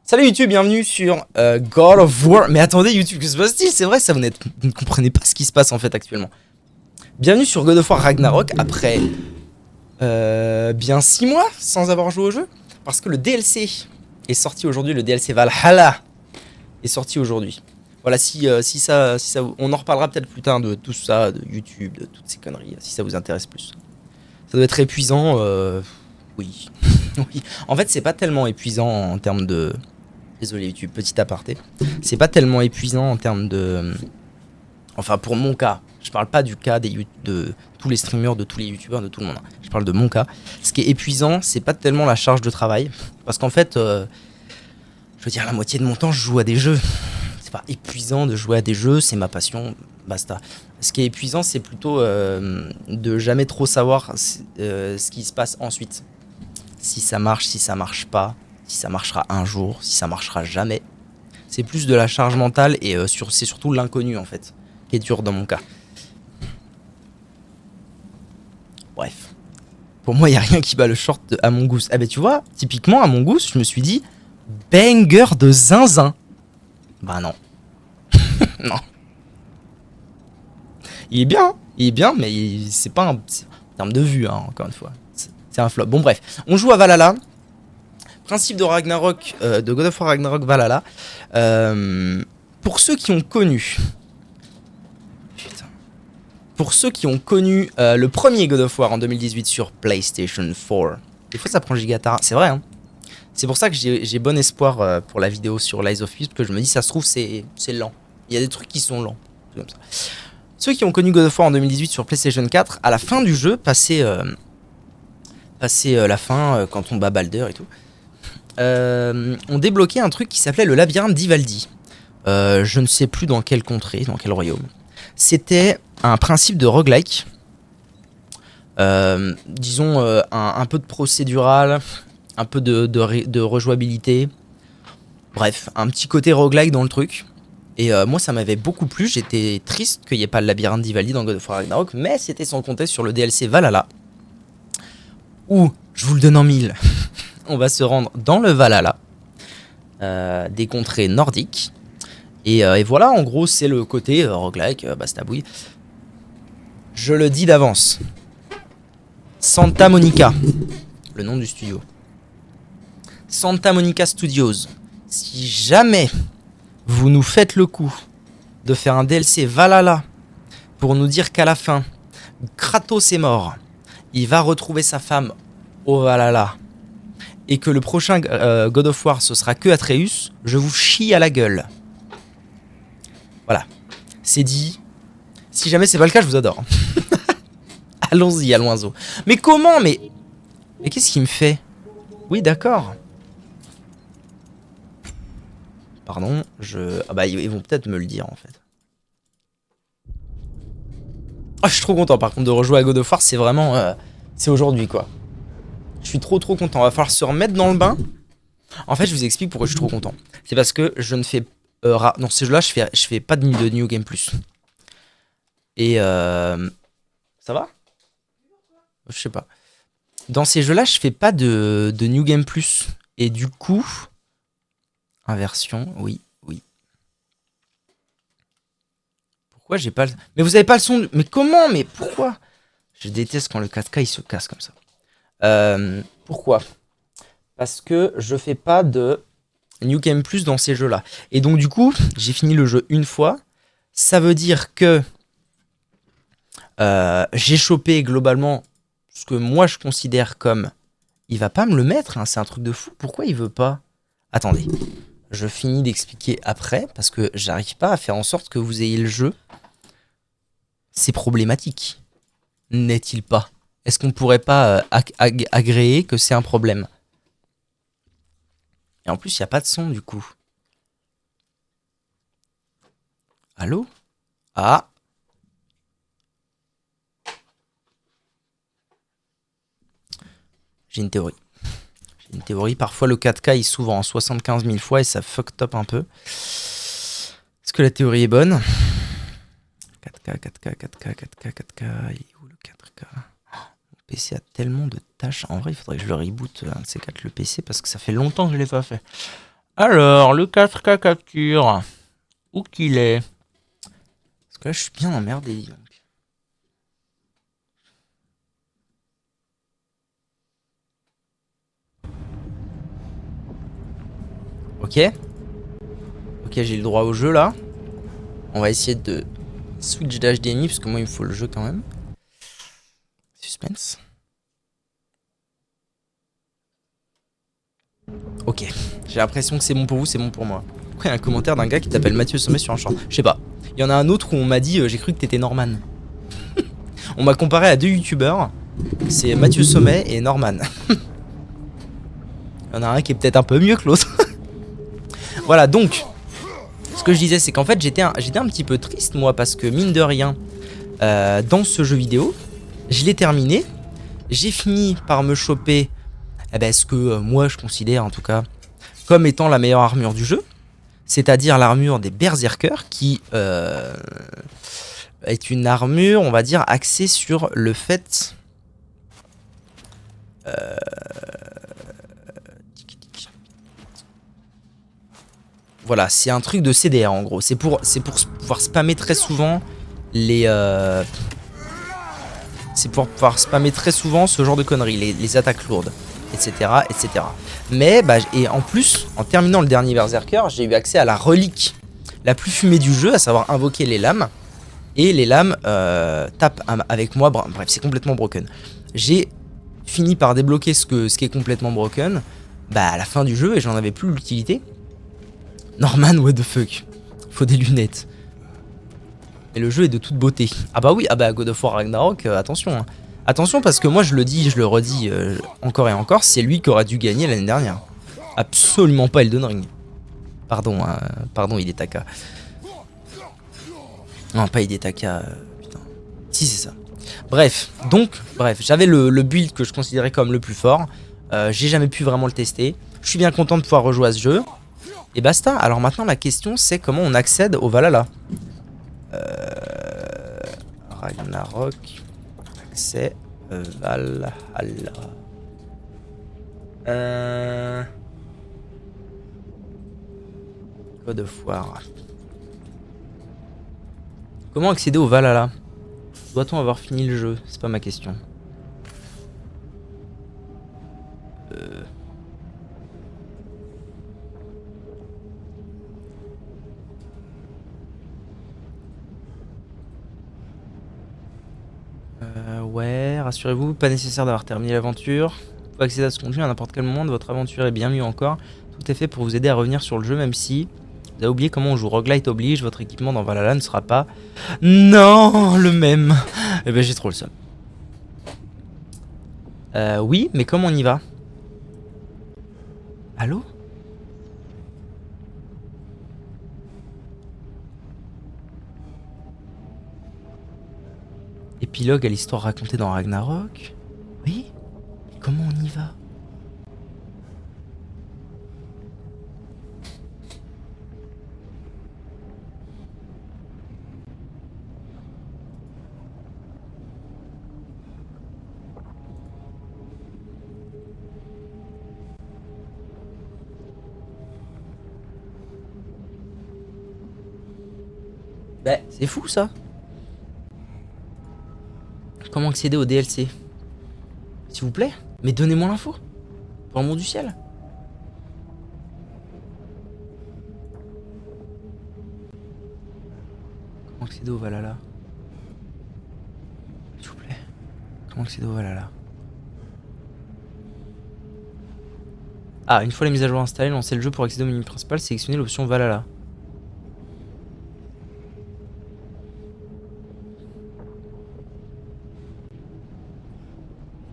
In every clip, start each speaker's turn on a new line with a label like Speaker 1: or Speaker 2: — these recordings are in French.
Speaker 1: Salut YouTube, bienvenue sur God of War. Mais attendez YouTube, que se passe-t-il? C'est vrai, ça vous ne comprenez pas ce qui se passe en fait actuellement. Bienvenue sur God of War Ragnarok après bien 6 mois sans avoir joué au jeu. Parce que le DLC est sorti aujourd'hui, le DLC Valhalla est sorti aujourd'hui. Voilà, si ça, on en reparlera peut-être plus tard de tout ça, de YouTube, de toutes ces conneries, si ça vous intéresse plus. Ça doit être épuisant, oui. Oui. En fait, c'est pas tellement épuisant en termes de... Désolé YouTube, petit aparté. C'est pas tellement épuisant en termes de... Enfin, pour mon cas. Je parle pas du cas de tous les streamers, de tous les youtubeurs, de tout le monde. Je parle de mon cas. Ce qui est épuisant, c'est pas tellement la charge de travail. Parce qu'en fait, je veux dire, la moitié de mon temps, je joue à des jeux. C'est pas épuisant de jouer à des jeux, c'est ma passion, basta. Ce qui est épuisant, c'est plutôt de jamais trop savoir ce qui se passe ensuite. Si ça marche, si ça marche pas, si ça marchera un jour, si ça marchera jamais. C'est plus de la charge mentale et c'est surtout l'inconnu en fait, qui est dur dans mon cas. Bref. Pour moi, il n'y a rien qui bat le short de Among Us. Ah ben tu vois, typiquement Among Us, je me suis dit, banger de zinzin. Bah non. Non. Il est bien, mais c'est pas un... En termes de vue, hein, encore une fois. C'est un flop. Bon bref, on joue à Valhalla. Principe de Ragnarok, de God of War Ragnarok Valhalla. Pour ceux qui ont connu... Putain. Pour ceux qui ont connu le premier God of War en 2018 sur PlayStation 4. Des fois ça prend gigatard, c'est vrai hein. C'est pour ça que j'ai bon espoir pour la vidéo sur Lies of P, parce que je me dis ça se trouve c'est lent. Il y a des trucs qui sont lents. Comme ça. Ceux qui ont connu God of War en 2018 sur PlayStation 4, à la fin du jeu, passer la fin quand on bat Balder et tout, on débloquait un truc qui s'appelait le labyrinthe d'Ivaldi. Je ne sais plus dans quelle contrée, dans quel royaume. C'était un principe de roguelike. Disons un peu de procédural, un peu de rejouabilité. Bref, un petit côté roguelike dans le truc. Et moi ça m'avait beaucoup plu, j'étais triste qu'il n'y ait pas le labyrinthe d'Ivaldi dans God of War Ragnarok, mais c'était sans compter sur le DLC Valhalla, où, je vous le donne en mille, on va se rendre dans le Valhalla, des contrées nordiques, et voilà, en gros c'est le côté roguelike, bastabouille. Je le dis d'avance, Santa Monica, le nom du studio. Santa Monica Studios, si jamais... vous nous faites le coup de faire un DLC Valhalla pour nous dire qu'à la fin, Kratos est mort, il va retrouver sa femme au Valhalla, et que le prochain God of War ce sera que Atreus, je vous chie à la gueule. Voilà, c'est dit. Si jamais c'est pas le cas, je vous adore. Allons-y, allons-y. Mais comment? Mais qu'est-ce qu'il me fait? Oui, d'accord. Pardon, ah bah ils vont peut-être me le dire en fait. Oh, je suis trop content par contre de rejouer à God of War, c'est vraiment... c'est aujourd'hui quoi. Je suis trop content, va falloir se remettre dans le bain. En fait je vous explique pourquoi je suis trop content. C'est parce que je ne fais... dans ces jeux-là je fais pas de New Game Plus. Et ça va? Je sais pas. Dans ces jeux-là je fais pas de New Game Plus. Et du coup... Inversion, oui. Pourquoi j'ai pas le... Mais vous avez pas le son... Mais comment? Mais pourquoi? Je déteste quand le 4K il se casse comme ça. Pourquoi? Parce que je fais pas de New Game Plus dans ces jeux-là. Et donc du coup, j'ai fini le jeu une fois. Ça veut dire que j'ai chopé globalement ce que moi je considère comme... Il va pas me le mettre, hein, c'est un truc de fou. Pourquoi il veut pas? Attendez. Je finis d'expliquer après, parce que j'arrive pas à faire en sorte que vous ayez le jeu. C'est problématique. N'est-il pas? Est-ce qu'on pourrait pas agréer que c'est un problème? Et en plus, il n'y a pas de son du coup. Allô? Ah. J'ai une théorie. Parfois le 4K il s'ouvre en 75 000 fois et ça fuck top un peu. Est-ce que la théorie est bonne? 4K, il est où le 4K? Mon PC a tellement de tâches. En vrai, il faudrait que je le reboot un de ces quatre le PC parce que ça fait longtemps que je l'ai pas fait. Alors, le 4K capture. Où qu'il est? Parce que là, je suis bien emmerdé, dis donc. Ok. Ok, j'ai le droit au jeu, là. On va essayer de switch d'HDMI, parce que moi, il me faut le jeu, quand même. Suspense. Ok. J'ai l'impression que c'est bon pour vous, c'est bon pour moi. Après, il y a un commentaire d'un gars qui t'appelle Mathieu Sommet sur un short. Je sais pas. Il y en a un autre où on m'a dit j'ai cru que t'étais Norman. On m'a comparé à deux youtubeurs. C'est Mathieu Sommet et Norman. Il y en a un qui est peut-être un peu mieux que l'autre. Voilà, donc. Ce que je disais, c'est qu'en fait, j'étais un petit peu triste, moi, parce que mine de rien, dans ce jeu vidéo, je l'ai terminé. J'ai fini par me choper ce que moi, je considère, en tout cas, comme étant la meilleure armure du jeu. C'est-à-dire l'armure des Berserkers, qui est une armure, on va dire, axée sur le fait... Voilà, c'est un truc de CDR en gros. C'est pour pouvoir spammer très souvent les... C'est pour pouvoir spammer très souvent ce genre de conneries, les attaques lourdes, etc. etc. Mais, et en plus, en terminant le dernier Berserker, j'ai eu accès à la relique la plus fumée du jeu, à savoir invoquer les lames. Et les lames tapent avec moi, bref, c'est complètement broken. J'ai fini par débloquer ce qui est complètement broken à la fin du jeu et j'en avais plus l'utilité. Norman, what the fuck. Faut des lunettes. Et le jeu est de toute beauté. Ah bah oui, God of War Ragnarok, attention. Hein. Attention parce que moi je le dis, je le redis encore et encore, c'est lui qui aurait dû gagner l'année dernière. Absolument pas Elden Ring. Pardon, pardon Hidetaka. Non, pas Hidetaka, putain. Si, c'est ça. Bref, j'avais le build que je considérais comme le plus fort. J'ai jamais pu vraiment le tester. Je suis bien content de pouvoir rejouer à ce jeu. Et basta. Alors maintenant, la question, c'est comment on accède au Valhalla. Ragnarok. Accès Valhalla. God of War. Comment accéder au Valhalla? Doit-on avoir fini le jeu? C'est pas ma question. Ouais, rassurez-vous, pas nécessaire d'avoir terminé l'aventure. Vous pouvez accéder à ce contenu à n'importe quel moment de votre aventure et bien mieux encore. Tout est fait pour vous aider à revenir sur le jeu, même si vous avez oublié comment on joue. Roguelite oblige, votre équipement dans Valhalla ne sera pas... Non, le même. Eh ben j'ai trop le seum. Oui, mais comment on y va? Allô? Épilogue à l'histoire racontée dans Ragnarok. Oui? Mais comment on y va? Bah, c'est fou ça. Comment accéder au DLC? S'il vous plaît? Mais donnez-moi l'info. Pour l'amour du ciel. Comment accéder au Valhalla? S'il vous plaît. Comment accéder au Valhalla? Ah, une fois la mise à jour installée, lancez le jeu pour accéder au menu principal, sélectionnez l'option Valhalla.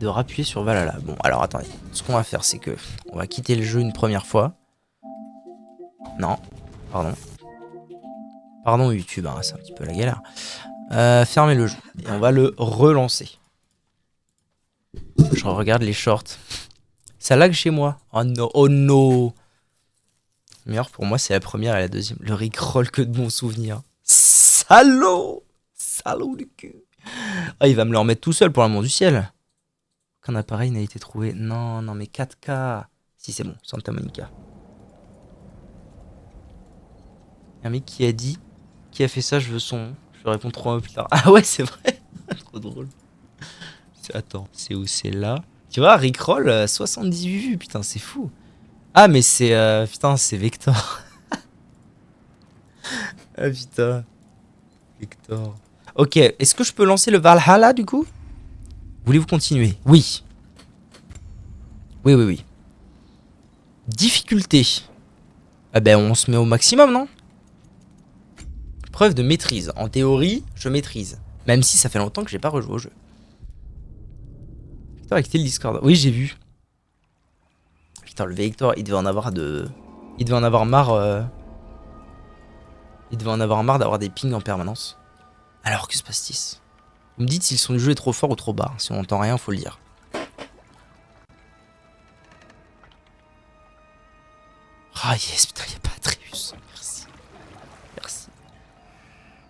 Speaker 1: De rappuyer sur Valhalla. Bon, alors attendez. Ce qu'on va faire, c'est que on va quitter le jeu une première fois. Non, pardon. Pardon YouTube, hein, c'est un petit peu la galère. Fermez le jeu et on va le relancer. Je regarde les shorts. Ça lag chez moi. Oh non, oh no. Le meilleur pour moi, c'est la première et la deuxième. Le rickroll que de bons souvenirs. Salaud. Salaud du cul. Ah, il va me le remettre tout seul pour l'amour du ciel. Aucun appareil n'a été trouvé. Non, non, mais 4K. Si, c'est bon, Santa Monica. Un mec qui a dit, qui a fait ça, je veux son nom. Je vais répondre 3 mois plus tard. Ah ouais, c'est vrai. Trop drôle. Attends, c'est où? C'est là. Tu vois, Rickroll, 78 vues, putain, c'est fou. Ah, mais c'est... putain, c'est Vector. Ah putain. Vector. Ok, est-ce que je peux lancer le Valhalla, du coup? Voulez-vous continuer? Oui. Oui. Difficulté. Ah ben, on se met au maximum, non? Preuve de maîtrise. En théorie, je maîtrise. Même si ça fait longtemps que j'ai pas rejoué au jeu. Victor a quitté le Discord. Oui, j'ai vu. Putain, le Victor, il devait en avoir de... Il devait en avoir marre... Il devait en avoir marre d'avoir des pings en permanence. Alors, que se passe-t-il? Vous me dites si le son du jeu est trop fort ou trop bas. Si on entend rien, faut le dire. Ah yes, putain, y'a pas Atreus. Merci. Merci.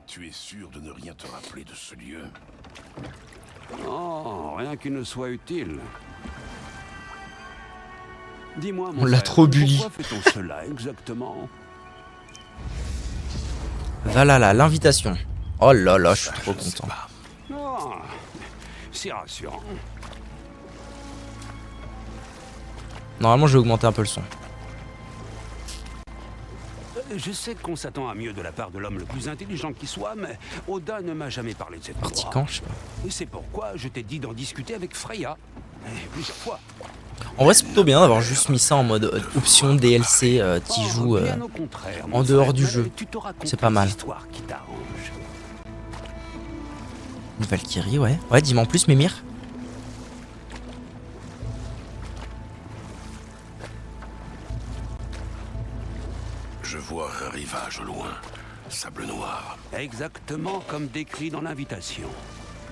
Speaker 2: Tu es sûr de ne rien te rappeler de ce lieu?
Speaker 3: Oh, rien qui ne soit utile. Dis-moi, mon
Speaker 1: On l'a
Speaker 3: frère,
Speaker 1: trop bully.
Speaker 3: pourquoi fait-on cela exactement?
Speaker 1: Voilà, l'invitation. Oh là là, je suis trop content.
Speaker 3: Oh, c'est rassurant.
Speaker 1: Normalement, je vais augmenter un peu le son.
Speaker 3: Je sais qu'on s'attend à mieux de la part de l'homme le plus intelligent qui soit, mais Oda ne m'a jamais parlé de cette
Speaker 1: Parti
Speaker 3: voie.
Speaker 1: quand, je sais pas.
Speaker 3: Et c'est pourquoi je t'ai dit d'en discuter avec Freya. Plusieurs fois.
Speaker 1: En vrai, c'est plutôt bien d'avoir juste mis ça en mode option DLC qui joue
Speaker 3: Bien au contraire, mon
Speaker 1: en dehors
Speaker 3: frère,
Speaker 1: du
Speaker 3: mais
Speaker 1: jeu.
Speaker 3: tu te racontes
Speaker 1: C'est pas mal.
Speaker 3: des histoires qui t'arrangent.
Speaker 1: Une Valkyrie, ouais. Ouais, dis-moi en plus, Mémir.
Speaker 2: Je vois un rivage au loin. Sable noir.
Speaker 3: Exactement comme décrit dans l'invitation.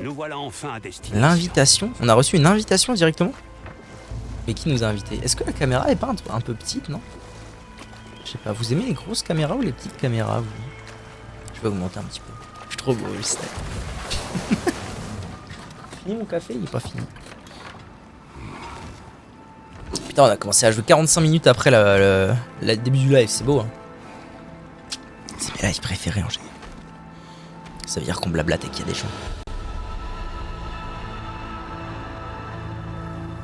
Speaker 3: Nous voilà enfin à destination.
Speaker 1: L'invitation? On a reçu une invitation directement? Mais qui nous a invités? Est-ce que la caméra est pas un peu petite, non? Je sais pas, vous aimez les grosses caméras ou les petites caméras, vous? Je vais augmenter un petit peu. Je suis trop beau, je sais. Fini mon café? Il est pas fini. Putain, on a commencé à jouer 45 minutes après le début du live, c'est beau, hein. C'est mes lives préférés en général. Ça veut dire qu'on blablate et qu'il y a des gens.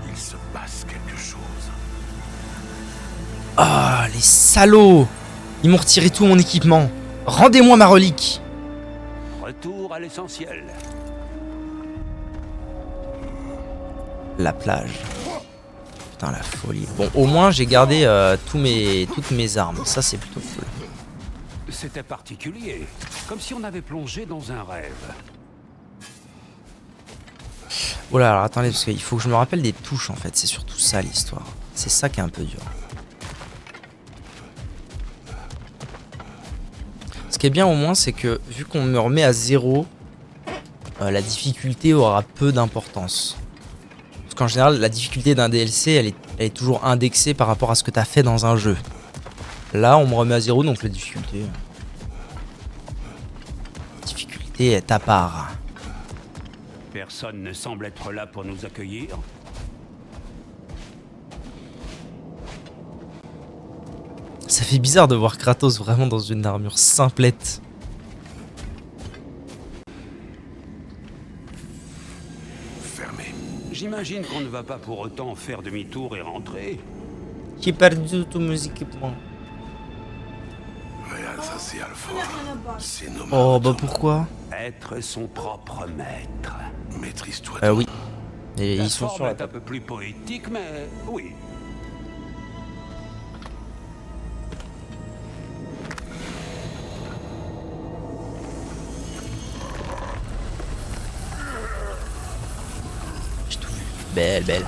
Speaker 2: Il se passe quelque chose.
Speaker 1: Ah, les salauds! Ils m'ont retiré tout mon équipement. Rendez-moi ma relique.
Speaker 3: Retour à l'essentiel.
Speaker 1: La plage. Putain, la folie. Bon, au moins, j'ai gardé toutes mes armes. Ça, c'est plutôt cool.
Speaker 3: C'était particulier, comme si on avait plongé dans un rêve.
Speaker 1: Oh là, alors attendez, parce qu'il faut que je me rappelle des touches en fait. C'est surtout ça l'histoire. C'est ça qui est un peu dur. Ce qui est bien au moins, c'est que vu qu'on me remet à 0, la difficulté aura peu d'importance. Parce qu'en général, la difficulté d'un DLC, elle est toujours indexée par rapport à ce que tu as fait dans un jeu. Là, on me remet à 0, donc la difficulté est à part.
Speaker 3: Personne ne semble être là pour nous accueillir.
Speaker 1: Ça fait bizarre de voir Kratos vraiment dans une armure simplette.
Speaker 2: Fermé.
Speaker 3: J'imagine qu'on ne va pas pour autant faire demi-tour et rentrer.
Speaker 1: J'ai perdu tout mes équipements.
Speaker 2: Real, ça c'est Alpha. C'est nos
Speaker 1: Oh bah pourquoi?
Speaker 3: Être son propre maître.
Speaker 2: Maîtrise-toi.
Speaker 1: Oui. Et
Speaker 3: La
Speaker 1: ils sont
Speaker 3: forme
Speaker 1: sur la
Speaker 3: est un
Speaker 1: table.
Speaker 3: peu plus poétique, mais oui.
Speaker 1: J'ai tout vu. Belle, belle.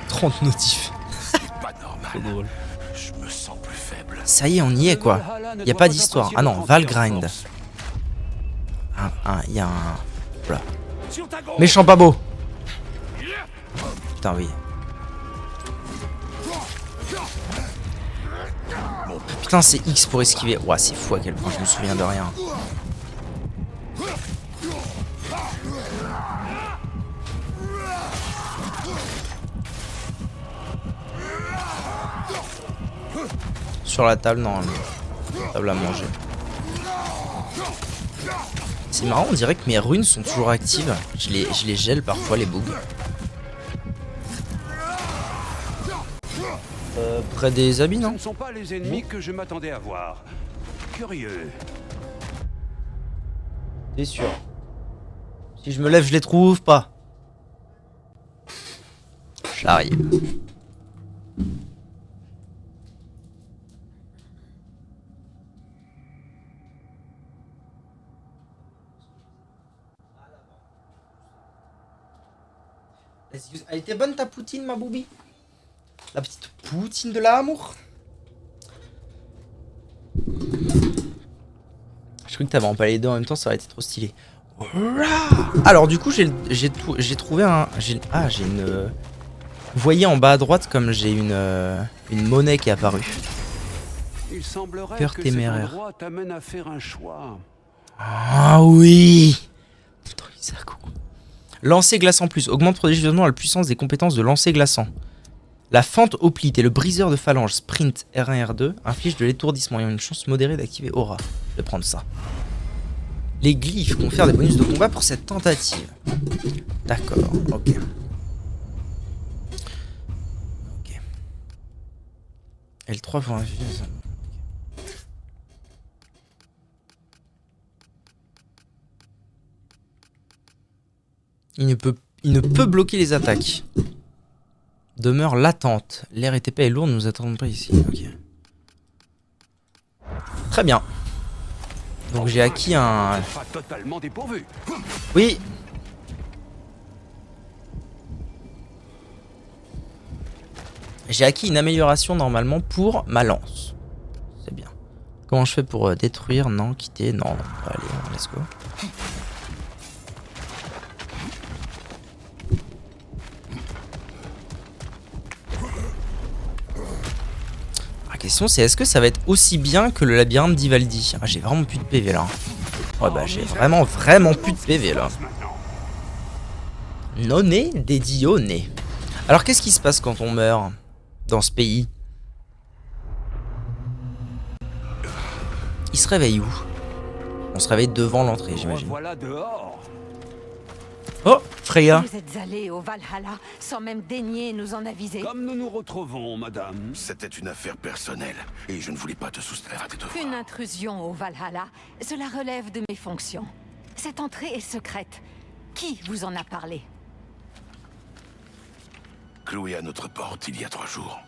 Speaker 1: « 30 notifs.
Speaker 2: C'est pas normal.
Speaker 1: C'est drôle.
Speaker 2: Je me sens plus faible.
Speaker 1: Ça y est, on y est quoi. Y a pas d'histoire. Ah non, Valgrind. Il y a un... Voilà. Méchant pas beau. Putain, oui. Putain, c'est X pour esquiver. Ouah, c'est fou à quel point je me souviens de rien. sur la table normalement. Table à manger. C'est marrant, on dirait que mes runes sont toujours actives. Je les gèle parfois, les bugs. Près des habits,
Speaker 3: Ce
Speaker 1: non?
Speaker 3: ne sont pas les ennemis que je m'attendais à voir. Curieux.
Speaker 1: T'es sûr? Si je me lève, je les trouve pas. J'arrive. Elle était bonne ta poutine, ma boubie? La petite poutine de l'amour. Je crois que t'avais empalé les deux en même temps, ça aurait été trop stylé. Alors du coup, j'ai trouvé un... J'ai une... Vous voyez en bas à droite comme j'ai une monnaie qui est apparue.
Speaker 3: Il semblerait
Speaker 1: Cœur
Speaker 3: que
Speaker 1: téméraire.
Speaker 3: cet endroit t'amène à faire un choix.
Speaker 1: Ah oui. Putain, ça coucou. Lancer glaçant plus. Augmente prodigieusement la puissance des compétences de lancer glaçant. La fente hoplite et le briseur de phalange sprint R1 R2 infligent de l'étourdissement et ont une chance modérée d'activer aura. Je vais prendre ça. Les glyphes confèrent des bonus de combat pour cette tentative. D'accord, ok. Ok. L3 pour infliger. Il ne peut bloquer les attaques. Demeure latente. L'air est épais et lourd, nous ne nous attendons pas ici. Ok. Très bien. Donc j'ai acquis un...
Speaker 3: Pas totalement dépourvu.
Speaker 1: Oui. J'ai acquis une amélioration normalement pour ma lance. C'est bien. Comment je fais pour détruire? Non, quitter? Non. Allez, let's go. La question c'est est-ce que ça va être aussi bien que le labyrinthe d'Ivaldi? Ah, j'ai vraiment plus de PV là. Ouais bah j'ai vraiment plus de PV là. Noné dédionné. Alors qu'est-ce qui se passe quand on meurt dans ce pays? Il se réveille où? On se réveille devant l'entrée j'imagine.
Speaker 3: Voilà dehors.
Speaker 1: Oh Freya.
Speaker 4: Vous êtes allés au Valhalla sans même daigner nous en aviser.
Speaker 3: Comme nous nous retrouvons, madame.
Speaker 2: C'était une affaire personnelle, et je ne voulais pas te soustraire à tes devoirs.
Speaker 4: Une intrusion au Valhalla, cela relève de mes fonctions. Cette entrée est secrète. Qui vous en a parlé?
Speaker 2: Cloué à notre porte il y a 3 jours.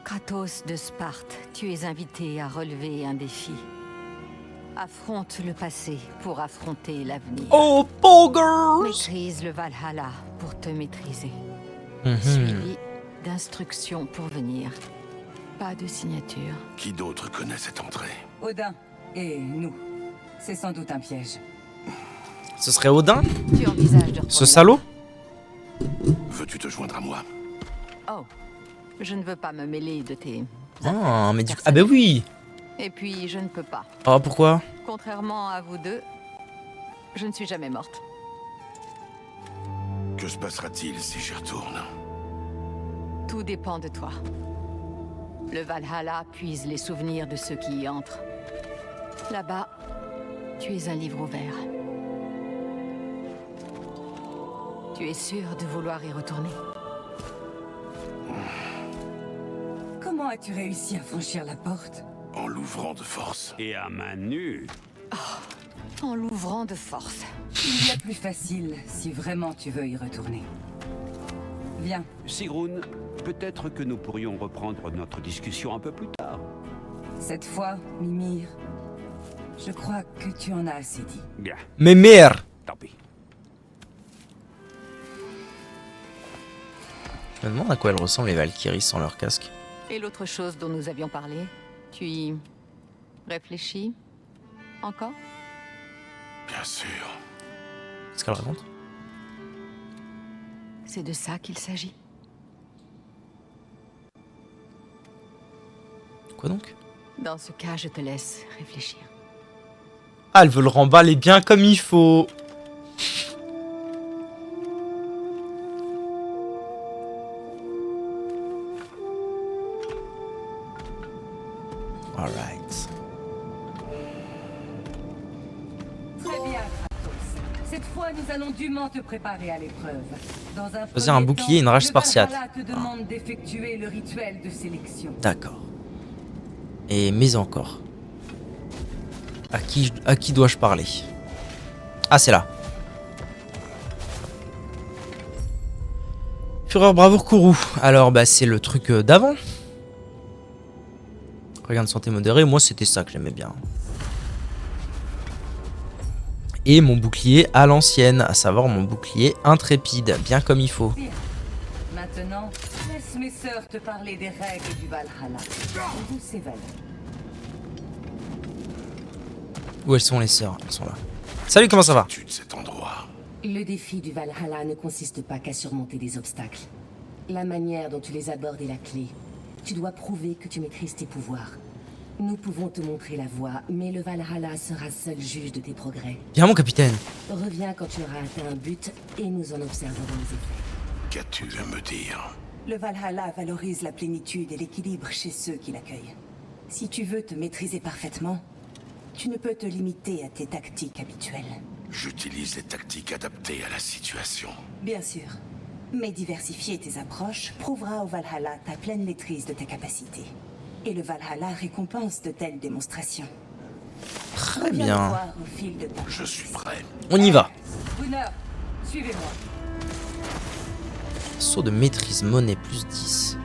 Speaker 4: Kratos de Sparte, tu es invité à relever un défi. Affronte le passé pour affronter l'avenir.
Speaker 1: Oh Poggers.
Speaker 4: Maîtrise le Valhalla pour te maîtriser.
Speaker 1: Mhm.
Speaker 4: Suivi d'instructions pour venir. Pas de signature.
Speaker 2: Qui d'autre connaît cette entrée?
Speaker 5: Odin et nous. C'est sans doute un piège.
Speaker 1: Ce serait Odin?
Speaker 4: Tu envisages de
Speaker 1: Ce
Speaker 4: retourner
Speaker 1: salaud?
Speaker 2: Veux-tu te joindre à moi?
Speaker 4: Oh, je ne veux pas me mêler de tes...
Speaker 1: Ah mais du coup... Ah bah oui.
Speaker 4: Et puis, je ne peux pas.
Speaker 1: Oh pourquoi?
Speaker 4: Contrairement à vous deux, je ne suis jamais morte.
Speaker 2: Que se passera-t-il si j'y retourne?
Speaker 4: Tout dépend de toi. Le Valhalla puise les souvenirs de ceux qui y entrent. Là-bas, tu es un livre ouvert. Tu es sûr de vouloir y retourner?
Speaker 5: Comment as-tu réussi à franchir la porte?
Speaker 2: En l'ouvrant de force.
Speaker 3: Et à main nue.
Speaker 4: En l'ouvrant de force.
Speaker 5: Il y a plus facile si vraiment tu veux y retourner. Viens,
Speaker 3: Sigrun, peut-être que nous pourrions reprendre notre discussion un peu plus tard.
Speaker 5: cette fois, Mimir, je crois que tu en as assez dit.
Speaker 3: Bien,
Speaker 1: Mais merde.
Speaker 3: tant pis.
Speaker 1: Je me demande à quoi elles ressemblent les Valkyries sans leur casque.
Speaker 4: Et l'autre chose dont nous avions parlé, tu y réfléchis encore?
Speaker 2: Bien sûr.
Speaker 1: Qu'est-ce qu'elle raconte?
Speaker 4: C'est de ça qu'il s'agit.
Speaker 1: Quoi donc?
Speaker 4: Dans ce cas, je te laisse réfléchir.
Speaker 1: Ah, elle veut le remballer bien comme il faut.
Speaker 5: Cette fois, nous allons dûment te préparer à l'épreuve. Dans un
Speaker 1: Choisir un
Speaker 5: premier
Speaker 1: bouclier et une
Speaker 5: temps,
Speaker 1: rage
Speaker 5: le
Speaker 1: spartiate.
Speaker 5: Valhalla te demande d'effectuer le rituel de sélection.
Speaker 1: D'accord. Et mais encore. À qui dois-je parler? Ah, c'est là. Fureur, bravoure, courroux. Alors, bah, c'est le truc d'avant. Regain de santé modéré, moi c'était ça que j'aimais bien. Et mon bouclier à l'ancienne, à savoir mon bouclier intrépide, bien comme il faut.
Speaker 5: Bien. Maintenant, laisse mes sœurs te parler des règles du Valhalla. D'où ces valeurs.
Speaker 1: Où elles sont les sœurs? Elles sont là. Salut, comment ça va?
Speaker 2: Tu de cet endroit.
Speaker 6: Le défi du Valhalla ne consiste pas qu'à surmonter des obstacles. La manière dont tu les abordes est la clé. Tu dois prouver que tu maîtrises tes pouvoirs. Nous pouvons te montrer la voie, mais le Valhalla sera seul juge de tes progrès.
Speaker 1: Bien, mon capitaine.
Speaker 6: Reviens quand tu auras atteint un but et nous en observerons les effets.
Speaker 2: Qu'as-tu à me dire?
Speaker 7: Le Valhalla valorise la plénitude et l'équilibre chez ceux qui l'accueillent. Si tu veux te maîtriser parfaitement, tu ne peux te limiter à tes tactiques habituelles.
Speaker 2: J'utilise les tactiques adaptées à la situation.
Speaker 7: Bien sûr. Mais diversifier tes approches prouvera au Valhalla ta pleine maîtrise de tes capacités. Et le Valhalla récompense de telles démonstrations.
Speaker 1: Très
Speaker 7: Viens
Speaker 1: bien.
Speaker 7: me voir au fil de ta
Speaker 2: Je suis prêt.
Speaker 1: On y va.
Speaker 5: Brunner, suivez-moi.
Speaker 1: Saut de maîtrise, monnaie, plus 10.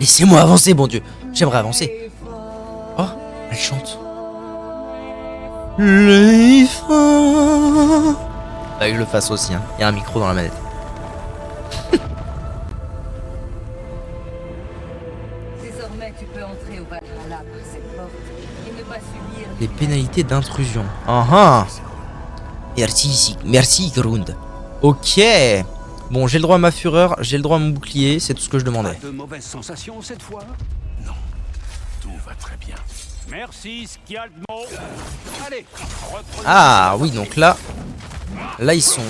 Speaker 1: Laissez-moi avancer, bon Dieu. J'aimerais avancer. Oh, elle chante. Les fins. Bah, que je le fasse aussi, hein. Il y a un micro dans la manette.
Speaker 5: Désormais, tu peux entrer au Valhalla par cette porte et ne pas subir
Speaker 1: Les pénalités d'intrusion. Ah ah. Merci, Grund. Ok. Bon, j'ai le droit à ma fureur, j'ai le droit à mon bouclier, c'est tout ce que je demandais.
Speaker 3: Pas de mauvaises sensations cette fois?
Speaker 2: Non, tout va très bien.
Speaker 3: Merci, Skialdmo. Allez, reprenez.
Speaker 1: Ah oui, donc là ils sont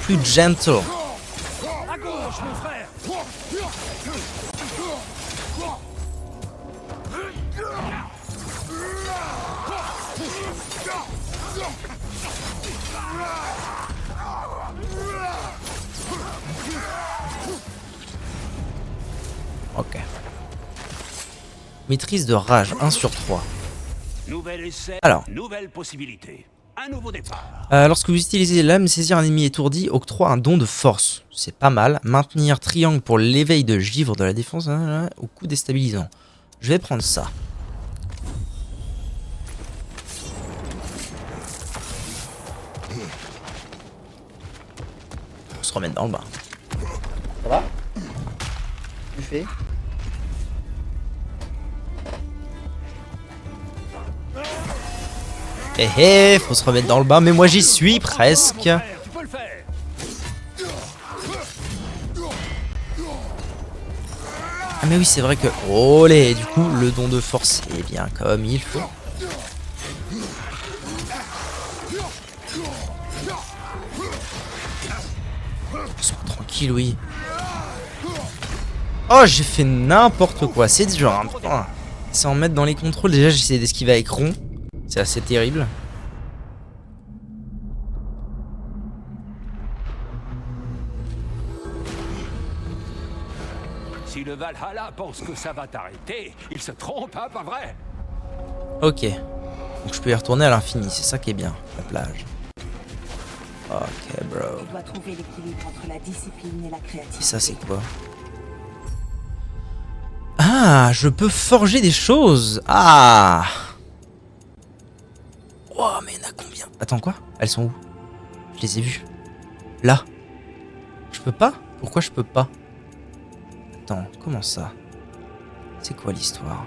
Speaker 1: plus gentle.
Speaker 3: À gauche, mon frère.
Speaker 1: Ok. Maîtrise de rage, 1 sur 3.
Speaker 3: Nouvel essai,
Speaker 1: Alors.
Speaker 3: nouvelle possibilité. Un nouveau départ.
Speaker 1: Lorsque vous utilisez l'âme, saisir un ennemi étourdi octroie un don de force. C'est pas mal. Maintenir triangle pour l'éveil de givre de la défense au coup déstabilisant. Je vais prendre ça. On se remettre dans le bain. Ça va? Tu fais? Faut se remettre dans le bain, mais moi j'y suis presque.
Speaker 3: Tu peux le faire.
Speaker 1: Ah mais oui, c'est vrai que... Olé, du coup, le don de force est bien comme il faut. Sois tranquille, oui. Oh, j'ai fait n'importe quoi, c'est dur. Hein. Putain. C'est en mettre dans les contrôles. Déjà, j'ai essayé d'esquiver avec rond. C'est assez terrible.
Speaker 3: Si le Valhalla pense que ça va t'arrêter, il se trompe, hein, pas vrai?
Speaker 1: Ok. Donc je peux y retourner à l'infini, c'est ça qui est bien, la plage. Ok, bro.
Speaker 7: Tu dois trouver l'équilibre entre la discipline et la créativité.
Speaker 1: Et ça, c'est quoi? Ah, je peux forger des choses. Ah. Wow, mais il y en a combien? Attends, quoi? Elles sont où? Je les ai vues. Là. Je peux pas? Pourquoi je peux pas? Attends, comment ça? C'est quoi l'histoire?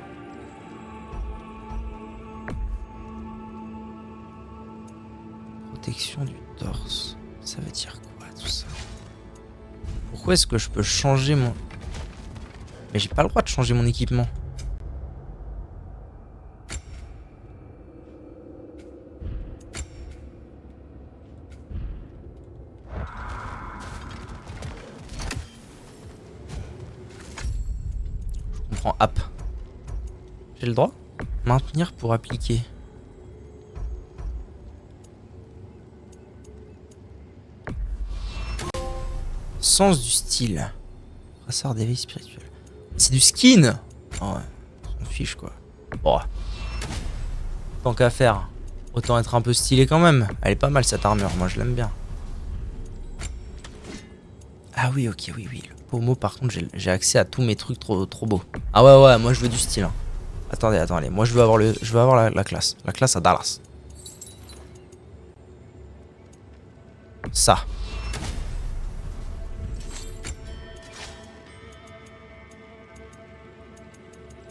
Speaker 1: Protection du torse. Ça veut dire quoi tout ça? Pourquoi est-ce que je peux changer mon... Mais j'ai pas le droit de changer mon équipement. Je comprends app. J'ai le droit? Maintenir pour appliquer. Sens du style. Brassard d'éveil spirituel. C'est du skin. Oh ouais, on s'en fiche quoi. Bon. Tant qu'à faire, autant être un peu stylé quand même. Elle est pas mal cette armure, moi je l'aime bien. Ah oui, ok, oui, oui. Le pommeau, par contre, j'ai accès à tous mes trucs trop beaux. Ah ouais, ouais, moi je veux du style. Hein. Attendez, attendez. Moi je veux avoir la classe. La classe à Dallas. Ça.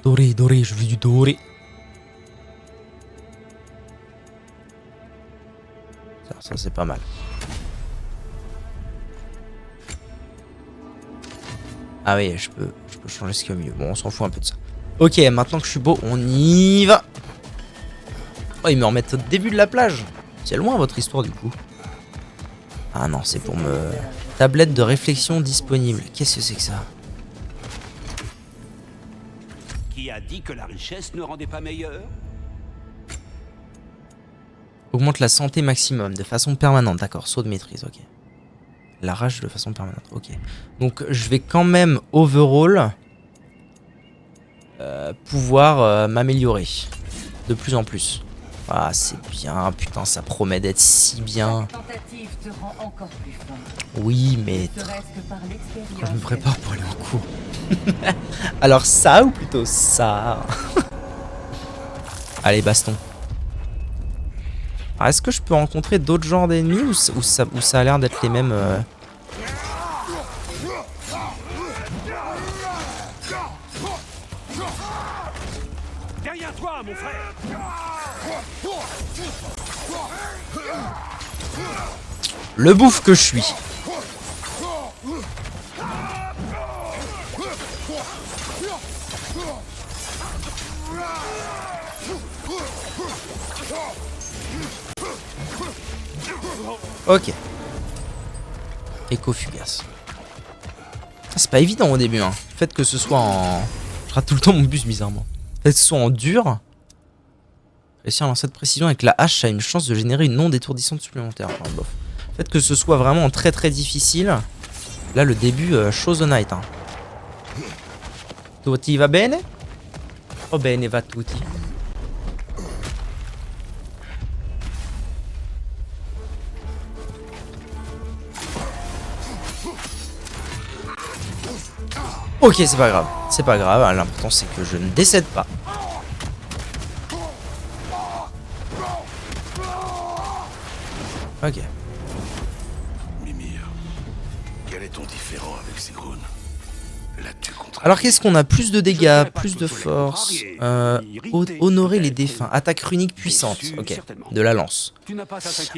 Speaker 1: Doré, doré, je veux du doré. Ça c'est pas mal. Ah oui, je peux changer ce qu'il y a mieux. Bon, on s'en fout un peu de ça. Ok, maintenant que je suis beau, on y va. Oh, ils me remettent au début de la plage. C'est loin votre histoire du coup. Ah non, c'est pour me... Tablette de réflexion disponible. Qu'est-ce que c'est que ça?
Speaker 3: Qui a dit que la richesse ne rendait pas meilleur?
Speaker 1: Augmente la santé maximum de façon permanente. D'accord, saut de maîtrise, ok. La rage de façon permanente, ok. Donc je vais quand même overall pouvoir m'améliorer de plus en plus. Ah c'est bien, putain ça promet d'être si bien.
Speaker 5: Chaque tentative te rend encore plus fort.
Speaker 1: Oui mais
Speaker 5: Ne serait-ce que par l'expérience.
Speaker 1: quand je me prépare pour aller en cours. Alors ça ou plutôt ça? Allez baston. Alors, est-ce que je peux rencontrer d'autres genres d'ennemis ou ça a l'air d'être les mêmes
Speaker 3: Derrière toi, mon frère.
Speaker 1: Le bouffe que je suis. Ok. Écho fugace. C'est pas évident au début, hein. Le fait que ce soit en... Je rate tout le temps mon bus bizarrement. Le fait que ce soit en dur. Réussir à lancer de précision avec la hache a une chance de générer une onde étourdissante supplémentaire. Enfin, bof. Le fait que ce soit vraiment très très difficile. Là le début, chose honnête. Hein. Tutti va bene? Oh bene va tutti. Ok, c'est pas grave. C'est pas grave. L'important, c'est que je ne décède pas. Ok.
Speaker 2: Mimir, quel est ton différend avec Sigrun? L'as-tu contre...
Speaker 1: Alors, qu'est-ce qu'on a? Plus de dégâts, plus de force. Honorer les défunts. Attaque runique puissante. Ok. De la lance.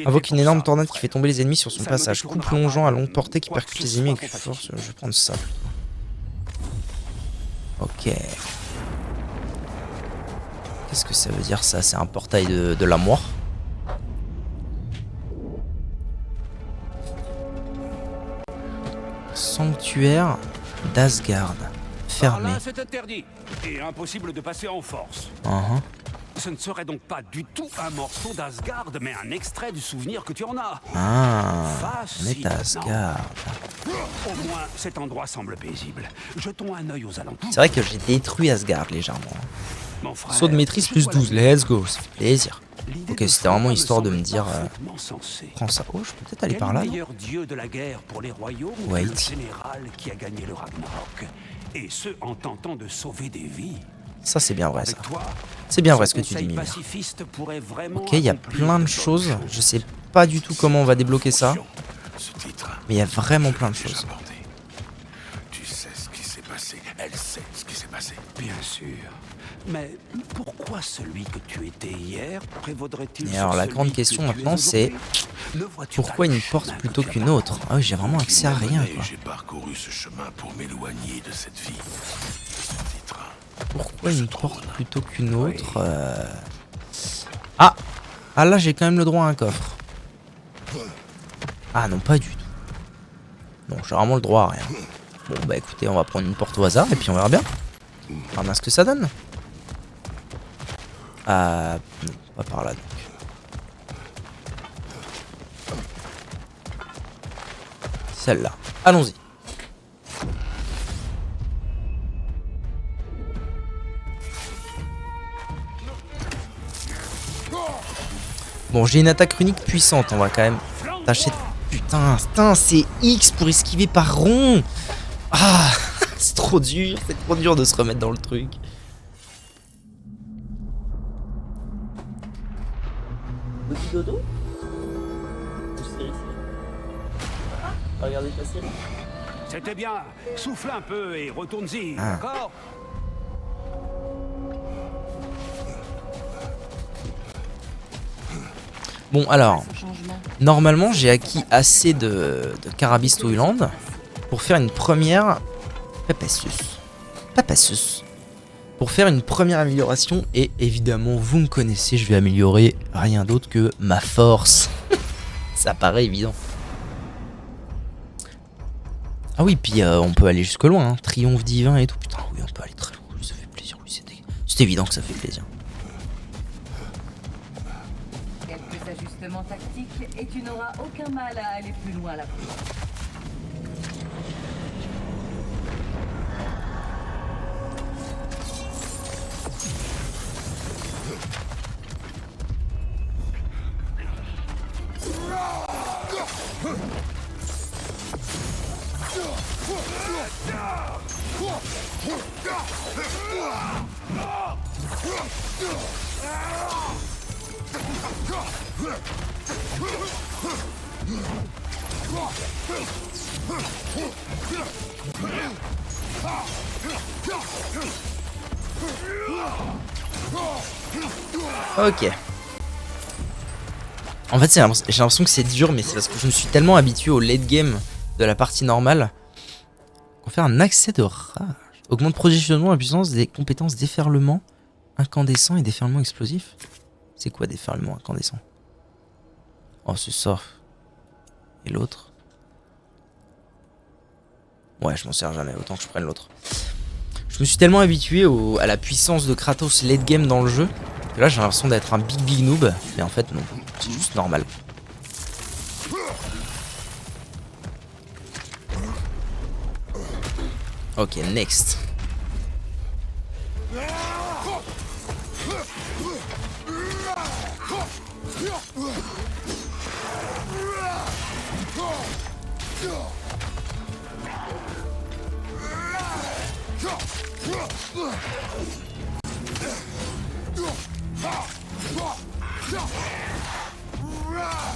Speaker 1: Invoque une énorme tornade qui fait tomber les ennemis sur son passage. Coup plongeant à longue portée qui percute les ennemis avec force. Je vais prendre ça. Ok. Qu'est-ce que ça veut dire ça? C'est un portail de la mort. Sanctuaire d'Asgard. Fermé.
Speaker 3: Par là, c'est interdit et impossible de passer en force. Ce ne serait donc pas du tout un morceau d'Asgard, mais un extrait du souvenir que tu en as.
Speaker 1: Ah, on est
Speaker 3: Fascinant.
Speaker 1: à Asgard.
Speaker 3: Au moins, cet endroit semble paisible. Jetons un œil aux alentours.
Speaker 1: C'est vrai que j'ai détruit Asgard légèrement.
Speaker 3: Mon frère,
Speaker 1: Saut de maîtrise
Speaker 3: je
Speaker 1: plus
Speaker 3: vois la
Speaker 1: 12, let's go, ça fait plaisir.
Speaker 3: L'idée
Speaker 1: Ok,
Speaker 3: de
Speaker 1: c'était vraiment
Speaker 3: Thor
Speaker 1: histoire de me
Speaker 3: semble
Speaker 1: dire
Speaker 3: parfaitement sensée.
Speaker 1: prends ça. Oh, je peux peut-être aller
Speaker 3: Quel
Speaker 1: par là, non?
Speaker 3: meilleur dieu de la guerre pour les royaumes que
Speaker 1: Wait.
Speaker 3: le général qui a gagné le Ragnarok. Et ce, en tentant de sauver des vies.
Speaker 1: Ça, c'est bien vrai, ça.
Speaker 3: Avec toi,
Speaker 1: C'est bien vrai
Speaker 3: ce
Speaker 1: ce que tu dis,
Speaker 3: conseil
Speaker 1: Mimir.
Speaker 3: pacifiste pourrait vraiment
Speaker 1: Ok, il y a
Speaker 3: accomplir
Speaker 1: plein de
Speaker 3: de
Speaker 1: choses.
Speaker 3: bonnes
Speaker 1: Je sais pas du tout comment on va débloquer ça.
Speaker 2: Ce titre,
Speaker 1: Mais il y a vraiment plein de
Speaker 2: j'ai
Speaker 1: choses.
Speaker 2: abordé. Tu sais ce qui s'est passé. Elle sait ce qui s'est passé.
Speaker 3: Bien sûr. Mais pourquoi celui que tu étais hier prévaudrait-il
Speaker 1: Et
Speaker 3: sur
Speaker 1: alors, la
Speaker 3: celui
Speaker 1: grande
Speaker 3: que
Speaker 1: question
Speaker 3: tu es
Speaker 1: maintenant, c'est
Speaker 3: aujourd'hui? Ne vois-tu
Speaker 1: pourquoi
Speaker 3: pas
Speaker 1: une
Speaker 3: le
Speaker 1: porte
Speaker 3: chemin
Speaker 1: plutôt
Speaker 3: que tu
Speaker 1: qu'une
Speaker 3: as
Speaker 1: autre? Ah oui, j'ai vraiment accès à rien, quoi.
Speaker 2: J'ai parcouru ce chemin pour m'éloigner de cette vie. Ce titre,
Speaker 1: Pourquoi une porte plutôt qu'une autre Ah! Ah là, j'ai quand même le droit à un coffre. Ah non, pas du tout. Non, j'ai vraiment le droit à rien. Bon, bah écoutez, on va prendre une porte au hasard et puis on verra bien. On verra bien ce que ça donne. Ah, non, pas par là donc. Celle-là. Allons-y. Bon, j'ai une attaque runique puissante, on va quand même tâcher de... Putain, c'est X pour esquiver par rond. Ah, c'est trop dur de se remettre dans le truc. Petit dodo? Regardez facile.
Speaker 3: C'était bien. Souffle un peu et retourne-y, d'accord?
Speaker 1: Bon alors, normalement j'ai acquis assez de Carabis Toyland pour faire une première... Papassus. Pour faire une première amélioration et évidemment vous me connaissez, je vais améliorer rien d'autre que ma force. Ça paraît évident. Ah oui, puis on peut aller jusque loin, hein. Triomphe divin et tout. Putain, oui, on peut aller très loin. Oui, ça fait plaisir. Oui, c'est évident que ça fait plaisir.
Speaker 5: Quelques ajustements tactiques et tu n'auras aucun mal à aller plus loin la prochaine.
Speaker 1: Ok. En fait, j'ai l'impression que c'est dur, mais c'est parce que je me suis tellement habitué au late game de la partie normale qu'on fait un accès de rage. Augmente progressivement la puissance des compétences déferlement incandescent et déferlement explosif. C'est quoi déferlement incandescent? Oh, c'est ça. Et l'autre? Ouais, je m'en sers jamais, autant que je prenne l'autre. Je me suis tellement habitué à la puissance de Kratos late game dans le jeu que là j'ai l'impression d'être un big noob, mais en fait non, c'est juste normal. Ok, next.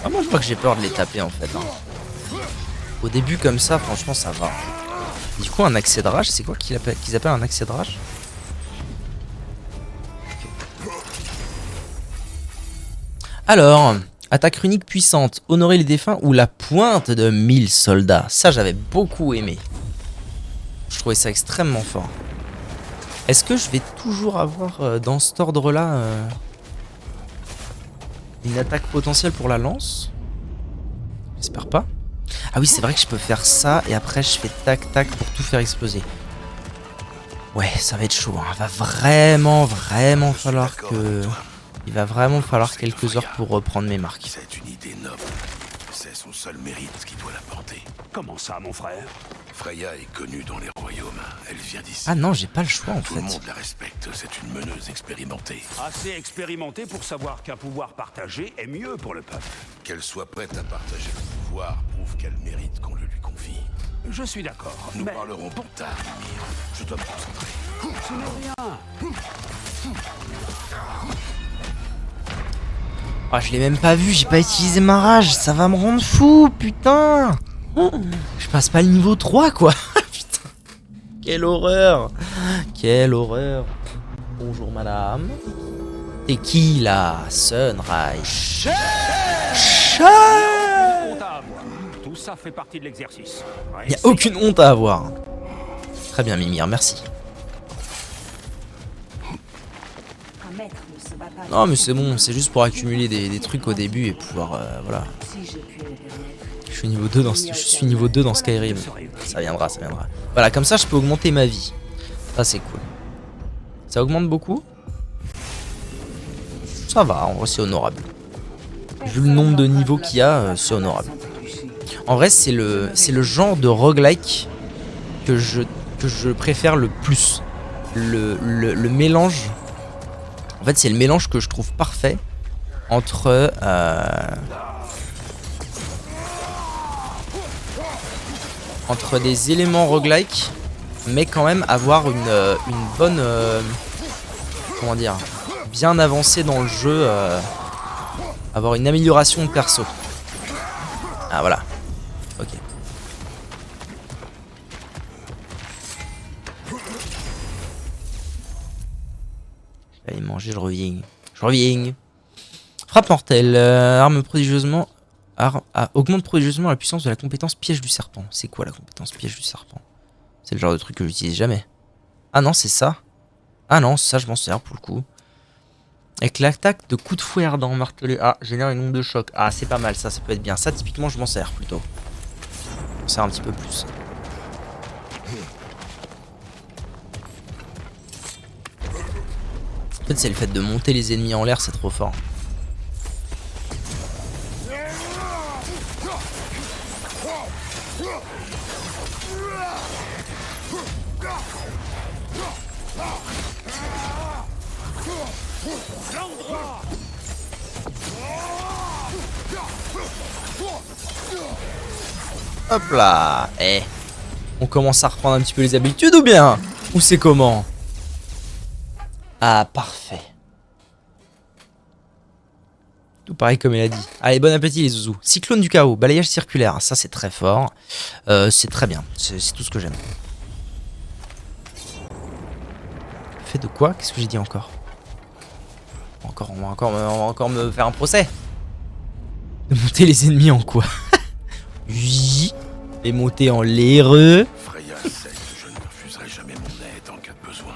Speaker 1: Ah, moi je crois que j'ai peur de les taper en fait. Hein. Au début comme ça, franchement ça va. Du coup un accès de rage, c'est quoi qu'ils appellent un accès de rage? Alors, attaque runique puissante, honorer les défunts ou la pointe de 1000 soldats. Ça j'avais beaucoup aimé. Je trouvais ça extrêmement fort. Est-ce que je vais toujours avoir dans cet ordre là une attaque potentielle pour la lance? J'espère pas. Ah oui, c'est vrai que je peux faire ça et après je fais tac tac pour tout faire exploser. Ouais, ça va être chaud. Hein. Il va vraiment falloir que... Il va vraiment falloir quelques heures pour reprendre mes marques.
Speaker 2: C'est une idée noble. C'est son seul mérite qui doit la porter.
Speaker 3: Comment ça, mon frère?
Speaker 2: Freya est connue dans les royaumes. Elle vient d'ici.
Speaker 1: Ah non, j'ai pas le choix en
Speaker 2: Tout
Speaker 1: fait.
Speaker 2: le monde la respecte. C'est une meneuse expérimentée.
Speaker 3: Assez expérimenté pour savoir qu'un pouvoir partagé est mieux pour le peuple.
Speaker 2: Qu'elle soit prête à partager le pouvoir prouve qu'elle mérite qu'on le lui confie.
Speaker 3: Je suis d'accord.
Speaker 2: Nous
Speaker 3: Mais
Speaker 2: parlerons plus tard, Mimir. Je dois me concentrer.
Speaker 3: ce n'est rien.
Speaker 1: Ah, je l'ai même pas vu, j'ai pas utilisé ma rage, ça va me rendre fou, putain. Je passe pas le niveau 3 quoi. Putain. Quelle horreur. Quelle horreur. Bonjour madame. Et qui là? Sunrise.
Speaker 3: Honte à avoir. Tout ça fait partie de l'exercice.
Speaker 1: Il y a aucune honte à avoir. Très bien Mimir, merci.
Speaker 6: Un maître ne se bat pas.
Speaker 1: Non mais c'est bon, c'est juste pour accumuler des trucs au début et pouvoir voilà.
Speaker 6: Si je puis me permettre.
Speaker 1: Je suis niveau 2 dans Skyrim. Ça viendra. Voilà, comme ça je peux augmenter ma vie. Ça c'est cool. Ça augmente beaucoup? Ça va, en vrai c'est honorable. Vu le nombre de niveaux qu'il y a, c'est honorable. En vrai c'est le genre de roguelike que je préfère le plus. Le mélange. En fait c'est le mélange que je trouve parfait entre des éléments roguelike, mais quand même avoir une bonne comment dire, bien avancée dans le jeu, avoir une amélioration de perso. Ah voilà. Ok. Je vais aller manger, je reviens. Je reviens. Frappe mortelle. Arme prodigieusement. Augmente prodigieusement la puissance de la compétence piège du serpent. C'est quoi la compétence piège du serpent? C'est le genre de truc que j'utilise jamais. Ah non, c'est ça. Ah non, ça je m'en sers pour le coup. Avec l'attaque de coup de fouet ardent martelé. Ah, génère une onde de choc. Ah, c'est pas mal, ça peut être bien. Ça, typiquement, je m'en sers plutôt. Je m'en sers un petit peu plus. En fait, c'est le fait de monter les ennemis en l'air, c'est trop fort. Hop là. Eh. On commence à reprendre un petit peu les habitudes ou bien? Ou c'est comment? Ah, parfait. Tout pareil comme elle a dit. Allez, bon appétit les zouzous. Cyclone du chaos, balayage circulaire. Ça, c'est très fort. C'est très bien. C'est tout ce que j'aime. Fait de quoi? Qu'est-ce que j'ai dit encore? On va encore me faire un procès. De monter les ennemis en quoi? Oui. Les monter en l'aireux.
Speaker 2: Freya sait que je ne refuserai jamais mon aide en cas de besoin.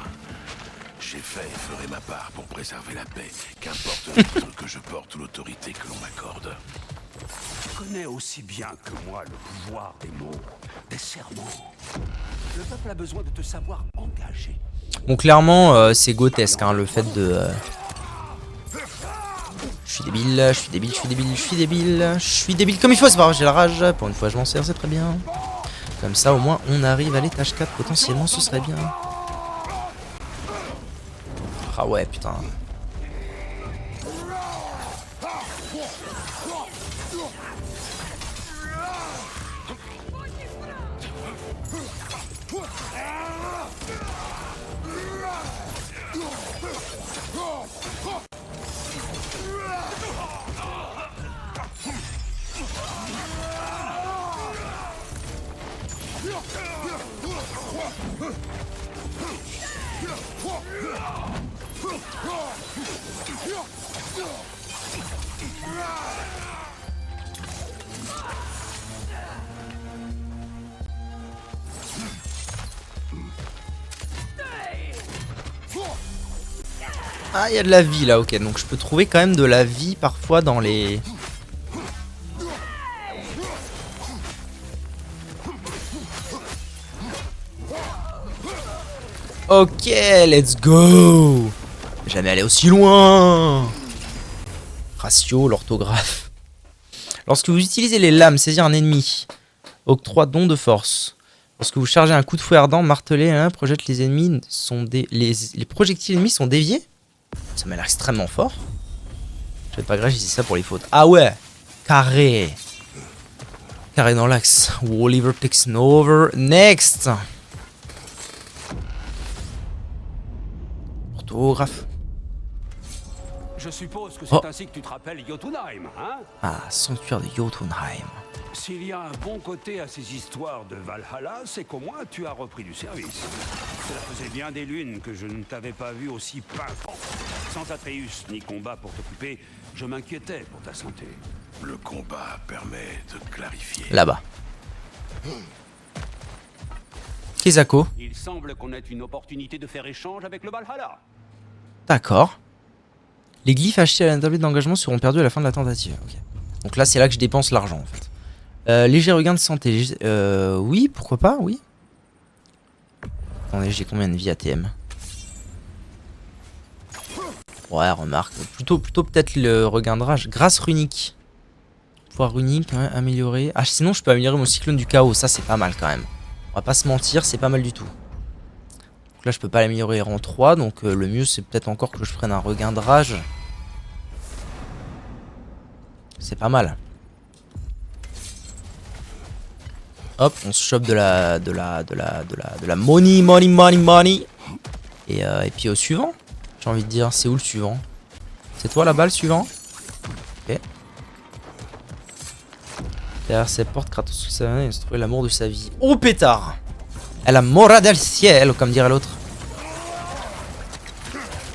Speaker 2: J'ai fait et ferai ma part pour préserver la paix, qu'importe le titre que je porte ou l'autorité que l'on m'accorde.
Speaker 3: Tu connais aussi bien que moi le pouvoir des mots, des serments. Le peuple a besoin de te savoir engagé.
Speaker 1: Bon, clairement, c'est grotesque, hein, le fait de... Je suis débile, je suis débile, je suis débile, je suis débile, je suis débile comme il faut, c'est pas grave, j'ai la rage. Pour une fois, je m'en sers, c'est très bien. Comme ça, au moins, on arrive à l'étage 4, potentiellement, ce serait bien. Ah ouais, putain. Ah, il y a de la vie là, ok. Donc je peux trouver quand même de la vie parfois dans les... Ok, let's go. Jamais aller aussi loin. Ratio, l'orthographe. Lorsque vous utilisez les lames, saisir un ennemi. Octroie don de force. Lorsque vous chargez un coup de fouet ardent, martelé, hein, projette les ennemis sont les projectiles ennemis sont déviés. Ça m'a l'air extrêmement fort. Je vais pas grave, j'ai dit ça pour les fautes. Ah ouais, carré. Carré dans l'axe. Oliver takes over. Next. Orthographe.
Speaker 3: Je suppose que c'est ainsi que tu te rappelles Jotunheim, hein?
Speaker 1: Ah, sanctuaire de Jotunheim.
Speaker 3: S'il y a un bon côté à ces histoires de Valhalla, c'est qu'au moins tu as repris du service. Cela faisait bien des lunes que je ne t'avais pas vu aussi pimpant. Sans Atreus ni combat pour t'occuper, je m'inquiétais pour ta santé.
Speaker 2: Le combat permet de clarifier.
Speaker 1: Là-bas. Kezako.
Speaker 3: Il semble qu'on ait une opportunité de faire échange avec le Valhalla.
Speaker 1: D'accord. Les glyphes achetés à la tablette d'engagement seront perdus à la fin de la tentative. Okay. Donc là, c'est là que je dépense l'argent en fait. Léger regain de santé. Oui, pourquoi pas, oui. Attendez, j'ai combien de vie ATM? Ouais, remarque. Plutôt peut-être le regain de rage. Grâce runique. Pouvoir runique, ouais, améliorer. Ah, sinon, je peux améliorer mon cyclone du chaos. Ça, c'est pas mal quand même. On va pas se mentir, c'est pas mal du tout. Donc là, je peux pas l'améliorer en 3. Donc le mieux, c'est peut-être encore que je prenne un regain de rage. C'est pas mal. Hop, on se chope de la money. Et puis au suivant, j'ai envie de dire, c'est où le suivant? C'est toi là-bas le suivant? Ok. Derrière ces portes, Kratos il se trouvait l'amour de sa vie. Oh pétard! Elle a mora del ciel, comme dirait l'autre.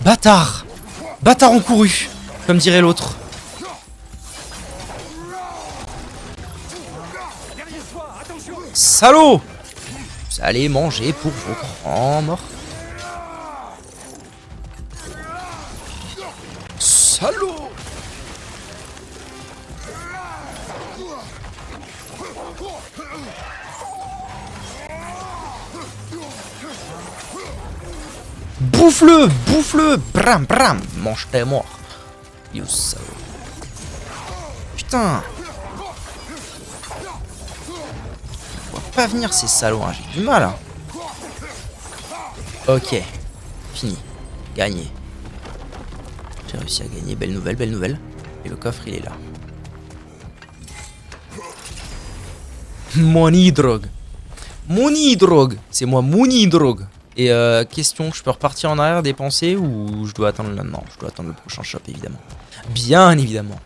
Speaker 1: Bâtard! Bâtard encouru, comme dirait l'autre. Salaud! Vous allez manger pour vos grands morts. Salaud! Bouffe-le! Bouffe-le! Bram bram! Mange tes morts. You salaud. Putain! Pas venir ces salauds, hein. J'ai du mal hein. Ok, fini, gagné. J'ai réussi à gagner, belle nouvelle, belle nouvelle. Et le coffre il est là. Money drogue. Money drogue. C'est moi money drogue. Et question, je peux repartir en arrière dépenser ou je dois attendre le... Non, je dois attendre le prochain shop évidemment. Bien évidemment.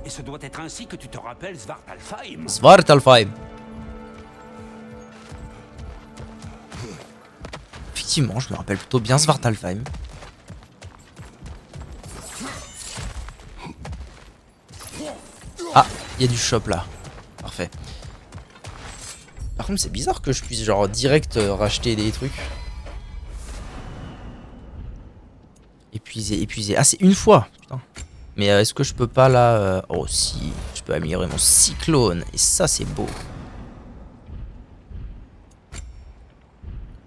Speaker 3: Et ce doit être ainsi que tu te rappelles Svartalfheim.
Speaker 1: Svartalfheim. Effectivement, je me rappelle plutôt bien Svartalfheim. Ah, il y a du shop là. Parfait. Par contre, c'est bizarre que je puisse genre direct racheter des trucs. Épuisé. Ah, c'est une fois. Putain. Mais est-ce que je peux pas là... Oh si, je peux améliorer mon cyclone. Et ça c'est beau.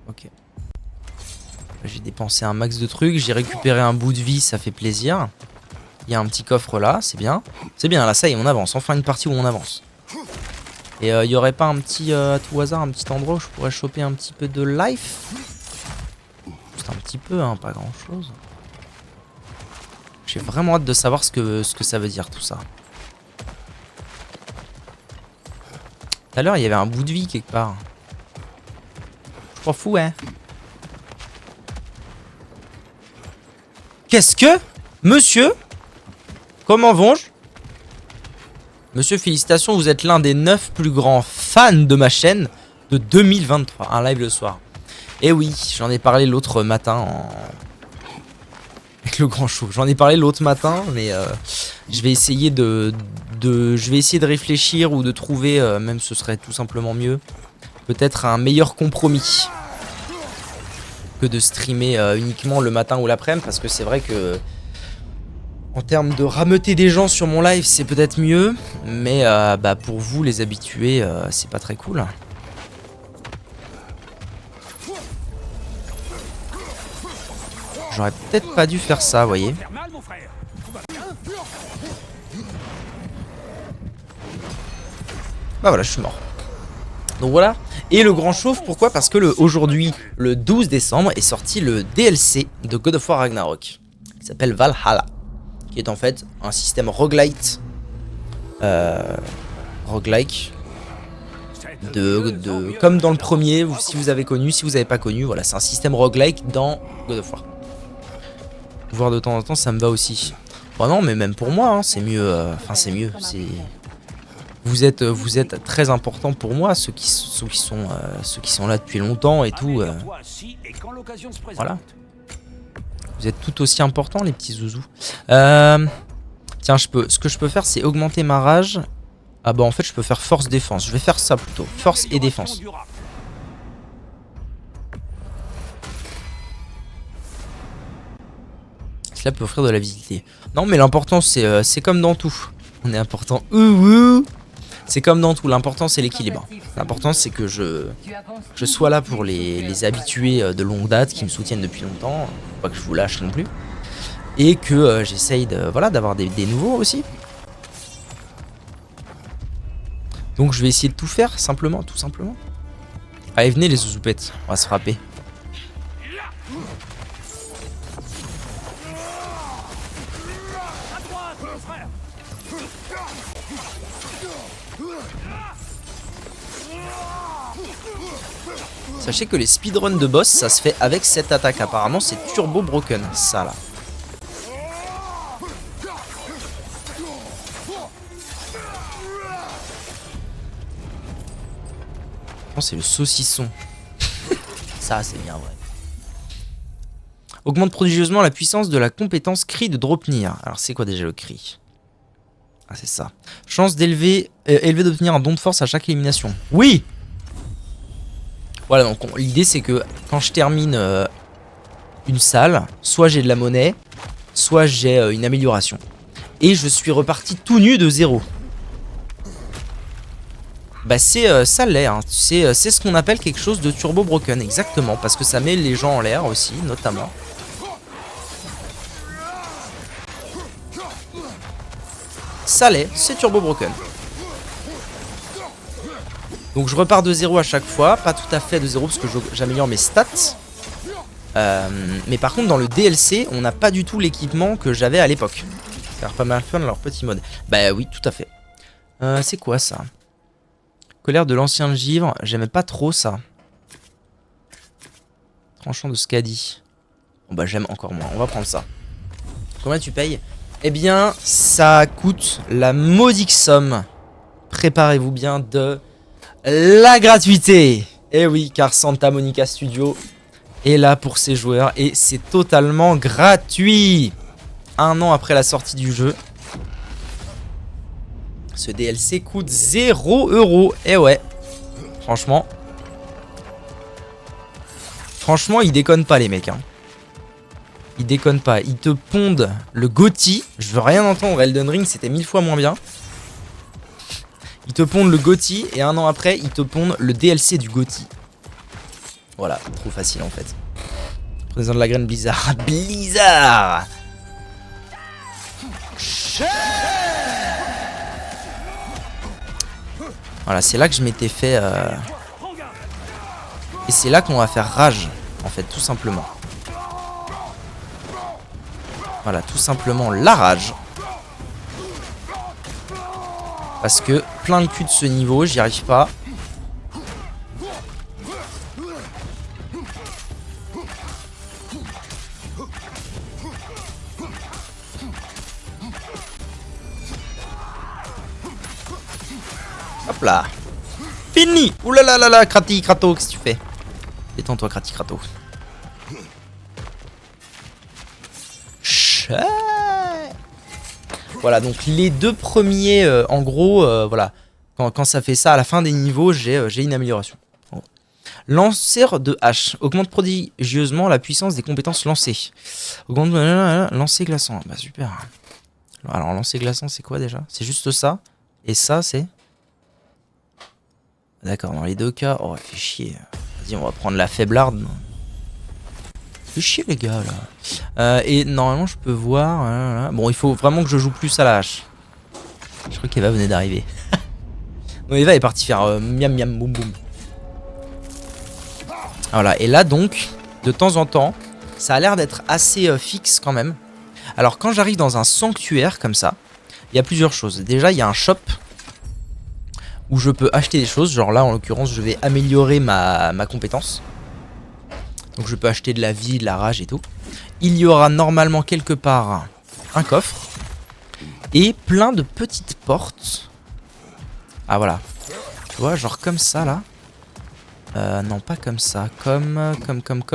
Speaker 1: Ok. J'ai dépensé un max de trucs. J'ai récupéré un bout de vie, ça fait plaisir. Il y a un petit coffre là, c'est bien. C'est bien, là ça y est, on avance. Enfin une partie où on avance. Et il y aurait pas un petit, à tout hasard, un petit endroit où je pourrais choper un petit peu de life? Juste un petit peu, hein, pas grand chose. J'ai vraiment hâte de savoir ce que ça veut dire tout ça. Tout à l'heure, il y avait un bout de vie quelque part. Je crois fou, hein. Qu'est-ce que? Monsieur? Comment vont-je? Monsieur, félicitations, vous êtes l'un des 9 plus grands fans de ma chaîne de 2023. Un live le soir. Et oui, j'en ai parlé l'autre matin avec le grand show. J'en ai parlé l'autre matin, mais je vais essayer de réfléchir ou de trouver, même ce serait tout simplement mieux, peut-être un meilleur compromis que de streamer uniquement le matin ou l'après-midi, parce que c'est vrai que en termes de rameuter des gens sur mon live, c'est peut-être mieux, mais bah, pour vous les habitués, c'est pas très cool. J'aurais peut-être pas dû faire ça, vous voyez. Bah voilà, je suis mort. Donc voilà. Et le grand chauve, pourquoi? Parce que aujourd'hui, le 12 décembre, est sorti le DLC de God of War Ragnarok, qui s'appelle Valhalla, qui est en fait un système roguelite, roguelike, comme dans le premier, si vous avez connu, si vous n'avez pas connu, voilà, c'est un système roguelike dans God of War. Voir de temps en temps, ça me va aussi. Bon non, mais même pour moi, hein, c'est mieux. Enfin, c'est mieux. Vous êtes très important pour moi, ceux qui sont là depuis longtemps et tout. Voilà. Vous êtes tout aussi importants, les petits zouzous. Tiens, ce que je peux faire, c'est augmenter ma rage. Ah bah en fait, je peux faire force défense. Je vais faire ça plutôt. Force et défense. Cela peut offrir de la visibilité. Non, mais l'important, c'est comme dans tout. On est important. C'est comme dans tout. L'important, c'est l'équilibre. L'important, c'est que je sois là pour les habitués de longue date qui me soutiennent depuis longtemps. Faut pas que je vous lâche non plus. Et que j'essaye d'avoir des nouveaux aussi. Donc, je vais essayer de tout faire, tout simplement. Allez, venez les zouzoupettes. On va se frapper. Sachez que les speedruns de boss, ça se fait avec cette attaque. Apparemment, c'est turbo broken, ça là. C'est le saucisson. Ça, c'est bien vrai. Augmente prodigieusement la puissance de la compétence cri de Dropnir. Alors, c'est quoi déjà le cri? Ah, c'est ça. Chance d'élever, d'obtenir un don de force à chaque élimination. Oui! Voilà, donc l'idée c'est que quand je termine une salle, soit j'ai de la monnaie, soit j'ai une amélioration. Et je suis reparti tout nu de zéro. Bah ça l'est, hein. C'est ce qu'on appelle quelque chose de turbo broken, exactement, parce que ça met les gens en l'air aussi, notamment. Ça l'est, c'est turbo broken. Donc je repars de zéro à chaque fois, pas tout à fait de zéro parce que j'améliore mes stats. Mais par contre dans le DLC, on n'a pas du tout l'équipement que j'avais à l'époque. Ça a l'air pas mal fun leur petit mode. Bah oui, tout à fait. C'est quoi ça? Colère de l'ancien givre, j'aimais pas trop ça. Tranchant de Skadi. Bon bah j'aime encore moins, on va prendre ça. Combien tu payes? Eh bien, ça coûte la modique somme. Préparez-vous bien de la gratuité. Eh oui, car Santa Monica Studio est là pour ses joueurs et c'est totalement gratuit. 1 an après la sortie du jeu. Ce DLC coûte 0 €. Eh ouais. Franchement, ils déconnent pas les mecs, hein. Ils déconnent pas. Ils te pondent le GOTY. Je veux rien entendre. Elden Ring, c'était 1000 fois moins bien. Ils te pondent le GOTY et 1 an après, ils te pondent le DLC du GOTY. Voilà, trop facile en fait. Président de la graine Blizzard. Blizzard! Voilà, c'est là que je m'étais fait... Et c'est là qu'on va faire rage, en fait, tout simplement. Voilà, tout simplement la rage. Parce que plein de cul de ce niveau, j'y arrive pas. Hop là. Fini. Oulalala, Krati, Kratos, qu'est-ce que tu fais? Détends-toi, Krati, Kratos. Voilà, donc les deux premiers, en gros, voilà. Quand ça fait ça, à la fin des niveaux, j'ai une amélioration. Bon. Lanceur de hache. Augmente prodigieusement la puissance des compétences lancées. Augmente... lancer glaçant. Bah super. Alors, lancer glaçant, c'est quoi déjà? C'est juste ça. Et ça, c'est... D'accord, dans les deux cas... Oh, fait chier. Vas-y, on va prendre la faiblarde. Fait chier, les gars, là. Et normalement, je peux voir... Bon, il faut vraiment que je joue plus à la hache. Je crois qu'Eva venait d'arriver. Non, Eva est partie faire miam miam boum boum. Voilà, et là donc, de temps en temps, ça a l'air d'être assez fixe quand même. Alors quand j'arrive dans un sanctuaire comme ça, il y a plusieurs choses. Déjà, il y a un shop où je peux acheter des choses. Genre là, en l'occurrence, je vais améliorer ma compétence. Donc je peux acheter de la vie, de la rage et tout. Il y aura normalement quelque part un coffre. Et plein de petites portes. Ah voilà, tu vois, genre comme ça là. Non, pas comme ça. Comme,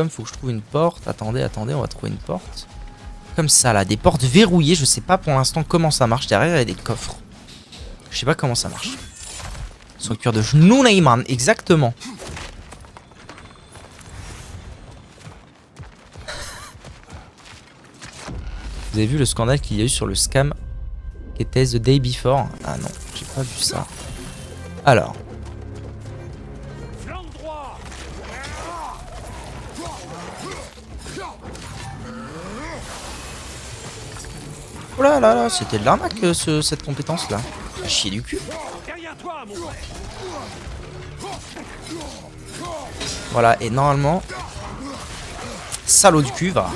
Speaker 1: faut que je trouve une porte. Attendez, on va trouver une porte. Comme ça là, des portes verrouillées. Je sais pas pour l'instant comment ça marche. Derrière, il y a des coffres. Je sais pas comment ça marche. Structure de Schnuneiman, exactement. Vous avez vu le scandale qu'il y a eu sur le scam qui était The Day Before? Ah non, j'ai pas vu ça. Alors. Oh là là là, c'était de l'arnaque cette compétence là. Chier du cul. Voilà, et normalement, Salaud du cul, va.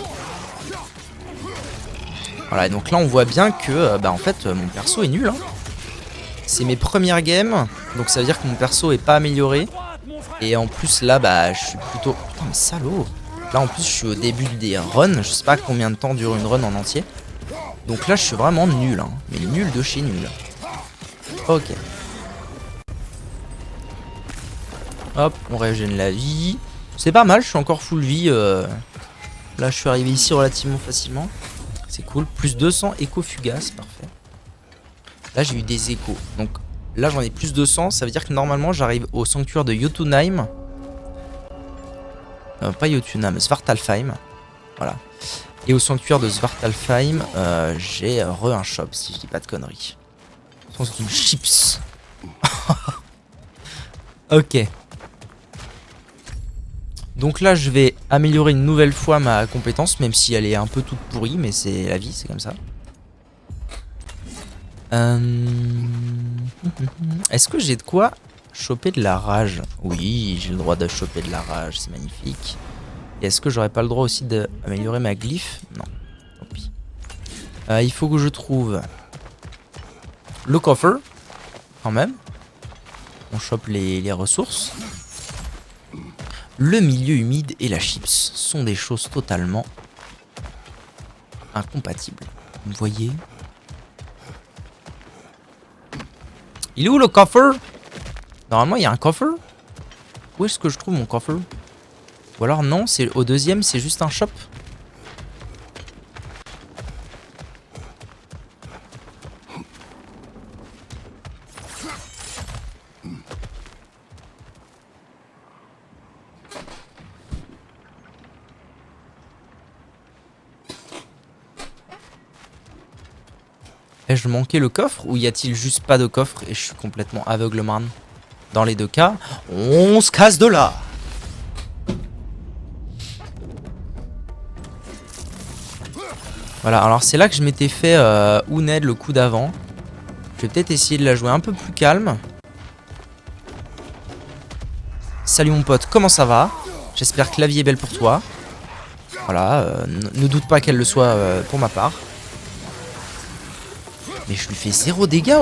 Speaker 1: Voilà, et donc là on voit bien que bah en fait mon perso est nul. Hein. C'est mes premières games, donc ça veut dire que mon perso est pas amélioré. Et en plus là bah je suis plutôt... Putain mais salaud. Là en plus je suis au début des runs, je sais pas combien de temps dure une run en entier. Donc là je suis vraiment nul, hein. Mais nul de chez nul. Ok. Hop, on régène la vie. C'est pas mal, je suis encore full vie. Là je suis arrivé ici relativement facilement. C'est cool. Plus 200 échos fugaces, parfait. Là j'ai eu des échos. Donc là j'en ai plus 200. Ça veut dire que normalement j'arrive au sanctuaire de Jotunheim. Pas Jotunheim, Svartalfheim. Voilà. Et au sanctuaire de Svartalfheim, j'ai un shop si je dis pas de conneries. C'est une chips. Ok. Donc là je vais améliorer une nouvelle fois ma compétence, même si elle est un peu toute pourrie, mais c'est la vie, c'est comme ça. Est-ce que j'ai de quoi choper de la rage? Oui, j'ai le droit de choper de la rage, c'est magnifique. Et est-ce que j'aurais pas le droit aussi d'améliorer ma glyphe? Non, tant pis. Il faut que je trouve le coffre, quand même. On chope les ressources. Le milieu humide et la chips sont des choses totalement incompatibles. Vous voyez? Il est où le coffre? Normalement il y a un coffre. Où est-ce que je trouve mon coffre? Ou alors non, c'est au deuxième, c'est juste un shop. Ai-je manqué le coffre ou y a-t-il juste pas de coffre et je suis complètement aveugle man? Dans les deux cas, on se casse de là. Voilà, alors c'est là que je m'étais fait Uned le coup d'avant. Je vais peut-être essayer de la jouer un peu plus calme. Salut mon pote, comment ça va? J'espère que la vie est belle pour toi. Voilà, ne doute pas qu'elle le soit pour ma part. Mais je lui fais 0 dégâts.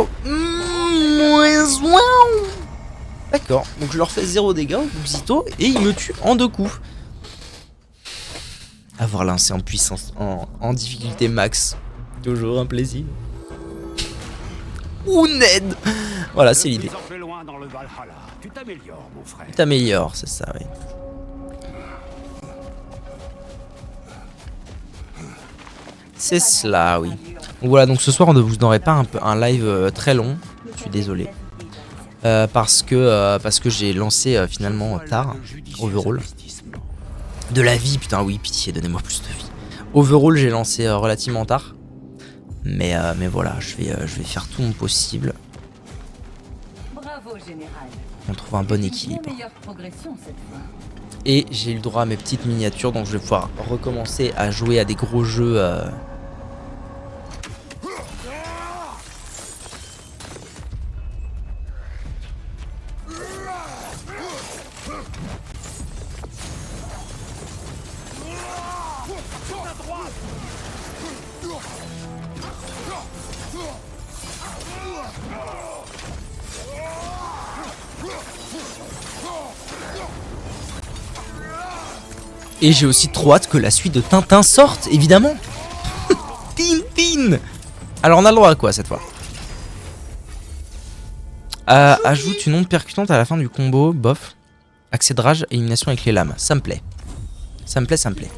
Speaker 1: D'accord, donc je leur fais 0 dégâts au Buxito et il me tue en 2 coups. Avoir lancé en puissance, en difficulté max. Toujours un plaisir. Ou Ned. Voilà, c'est l'idée.
Speaker 3: Tu t'améliores, mon frère.
Speaker 1: Tu t'améliores, c'est ça, oui. C'est cela, oui. Donc voilà, donc ce soir, vous n'aurez pas un live très long. Je suis désolé. Parce que j'ai lancé finalement tard Overall. De la vie, putain, oui, pitié, donnez-moi plus de vie. Overall, j'ai lancé relativement tard. Mais voilà, je vais faire tout mon possible.
Speaker 5: Bravo, général.
Speaker 1: On trouve un bon équilibre.
Speaker 5: Meilleure progression cette fois.
Speaker 1: Et j'ai eu le droit à mes petites miniatures, donc je vais pouvoir recommencer à jouer à des gros jeux. Et j'ai aussi trop hâte que la suite de Tintin sorte, évidemment. Tintin. Alors on a le droit à quoi cette fois? Ajoute une onde percutante à la fin du combo, bof. Accès de rage, élimination avec les lames. Ça me plaît. Ça me plaît, ça me plaît.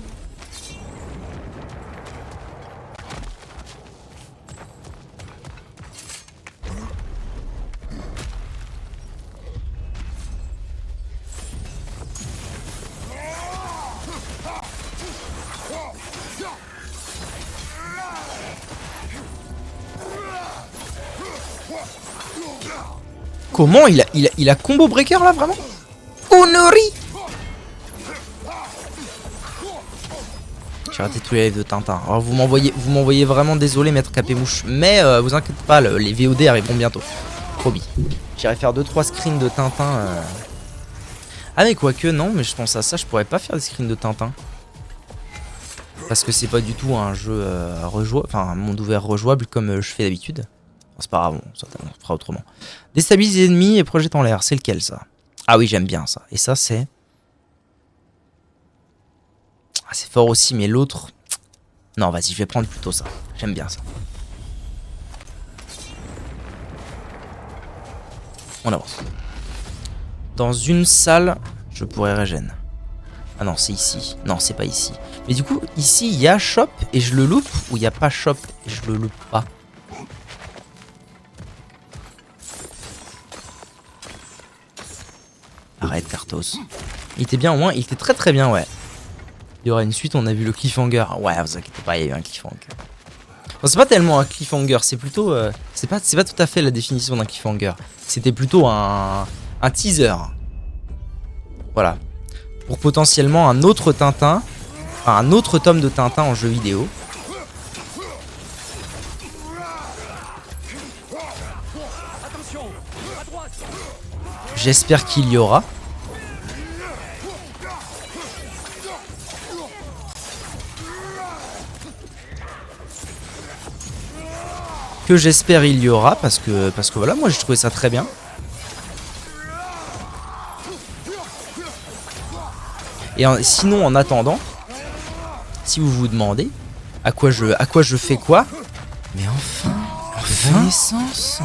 Speaker 1: Comment il a combo breaker là vraiment? Honori. J'ai raté tous les lives de Tintin. Alors vous m'envoyez vraiment désolé maître Capémouche. Mais vous inquiétez pas, les VOD arriveront bientôt. Promis. J'irai faire 2-3 screens de Tintin. Ah mais quoique non, mais je pense à ça, je pourrais pas faire des screens de Tintin. Parce que c'est pas du tout un jeu rejouable, enfin un monde ouvert rejouable comme je fais d'habitude. Enfin, c'est pas grave, on fera autrement. Déstabilise les ennemis et projette en l'air, c'est lequel ça? Ah oui, j'aime bien ça. Et ça c'est... Ah, c'est fort aussi, mais l'autre... Non, vas-y, je vais prendre plutôt ça. J'aime bien ça. On avance. Dans une salle, je pourrais régène. Ah non, c'est ici. Non, c'est pas ici. Mais du coup, ici, il y a shop et je le loupe, ou il n'y a pas shop et je le loupe pas? Arrête, Cartos. Il était bien au moins, il était très très bien, ouais. Il y aura une suite, on a vu le cliffhanger. Ouais, vous inquiétez pas, il y a eu un cliffhanger. Bon, c'est pas tellement un cliffhanger, c'est plutôt... c'est pas tout à fait la définition d'un cliffhanger. C'était plutôt un teaser. Voilà. Pour potentiellement un autre Tintin, enfin un autre tome de Tintin en jeu vidéo. J'espère qu'il y aura. Que j'espère il y aura parce que voilà, moi j'ai trouvé ça très bien. Et sinon en attendant, si vous vous demandez à quoi je fais quoi, mais enfin naissance.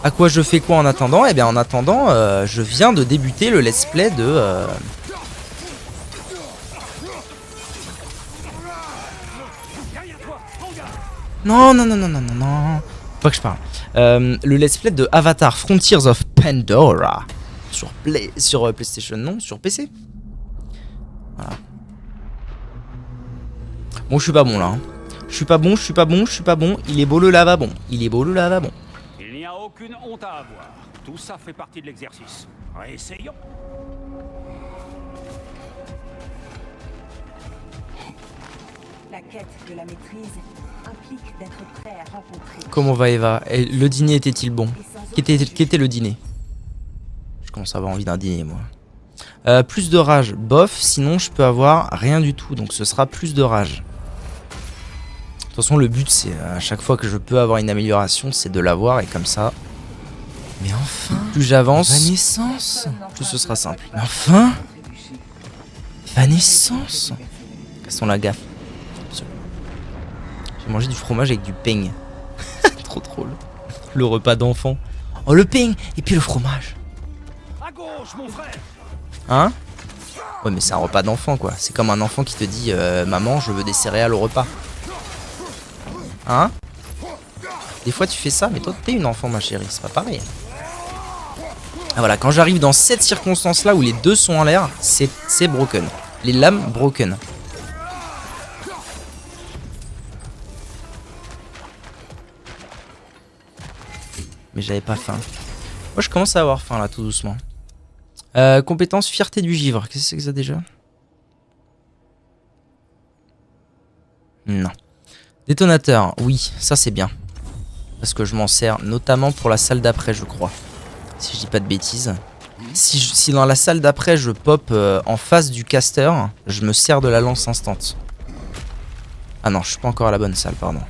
Speaker 1: À quoi je fais quoi en attendant? Eh bien en attendant, je viens de débuter le let's play de Non. Pas que je parle. Le let's play de Avatar Frontiers of Pandora sur PlayStation, non, sur PC. Voilà. Bon, je suis pas bon là. Hein. Je suis pas bon. Il est beau le lavabon.
Speaker 3: Il n'y a aucune honte à avoir. Tout ça fait partie de l'exercice. Essayons.
Speaker 7: La quête de la maîtrise implique d'être prêt à rencontrer.
Speaker 1: Comment va Eva? Et le dîner était-il bon? Qu'était le dîner? Je commence à avoir envie d'un dîner moi. Plus de rage, bof, sinon je peux avoir rien du tout, donc ce sera plus de rage. De toute façon le but c'est à chaque fois que je peux avoir une amélioration, c'est de l'avoir et comme ça... Mais enfin, plus j'avance, plus ce sera simple. Mais enfin, Vanessence. Cassons la gaffe. J'ai mangé du fromage avec du peigne. Trop drôle. Le repas d'enfant. Oh le peigne et puis le fromage.
Speaker 3: À gauche, mon frère.
Speaker 1: Hein? Ouais mais c'est un repas d'enfant quoi. C'est comme un enfant qui te dit maman je veux des céréales au repas. Hein? Des fois tu fais ça mais toi t'es une enfant ma chérie. C'est pas pareil. Ah voilà, quand j'arrive dans cette circonstance là où les deux sont en l'air, c'est broken. Les lames broken. Mais j'avais pas faim. Moi je commence à avoir faim là tout doucement. Compétence fierté du givre. Qu'est-ce que c'est que ça déjà? Non. Détonateur, oui, ça c'est bien. Parce que je m'en sers notamment pour la salle d'après je crois. Si je dis pas de bêtises. Si dans la salle d'après je pop en face du caster, je me sers de la lance instant. Ah non, je suis pas encore à la bonne salle, pardon.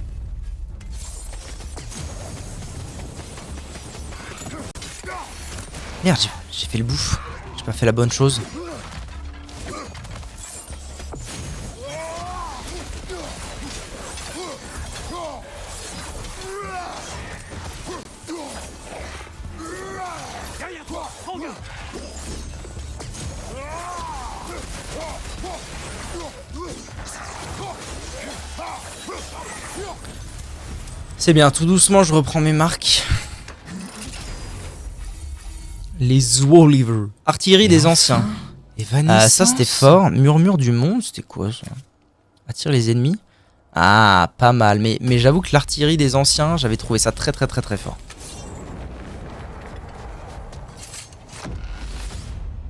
Speaker 1: Merde, j'ai fait le bouffe. J'ai pas fait la bonne chose. C'est bien, tout doucement je reprends mes marques. Les Zwoliver. Artillerie des anciens. Ça c'était fort. Murmure du monde, c'était quoi ça? Attire les ennemis. Ah, pas mal. Mais j'avoue que l'artillerie des anciens, j'avais trouvé ça très fort.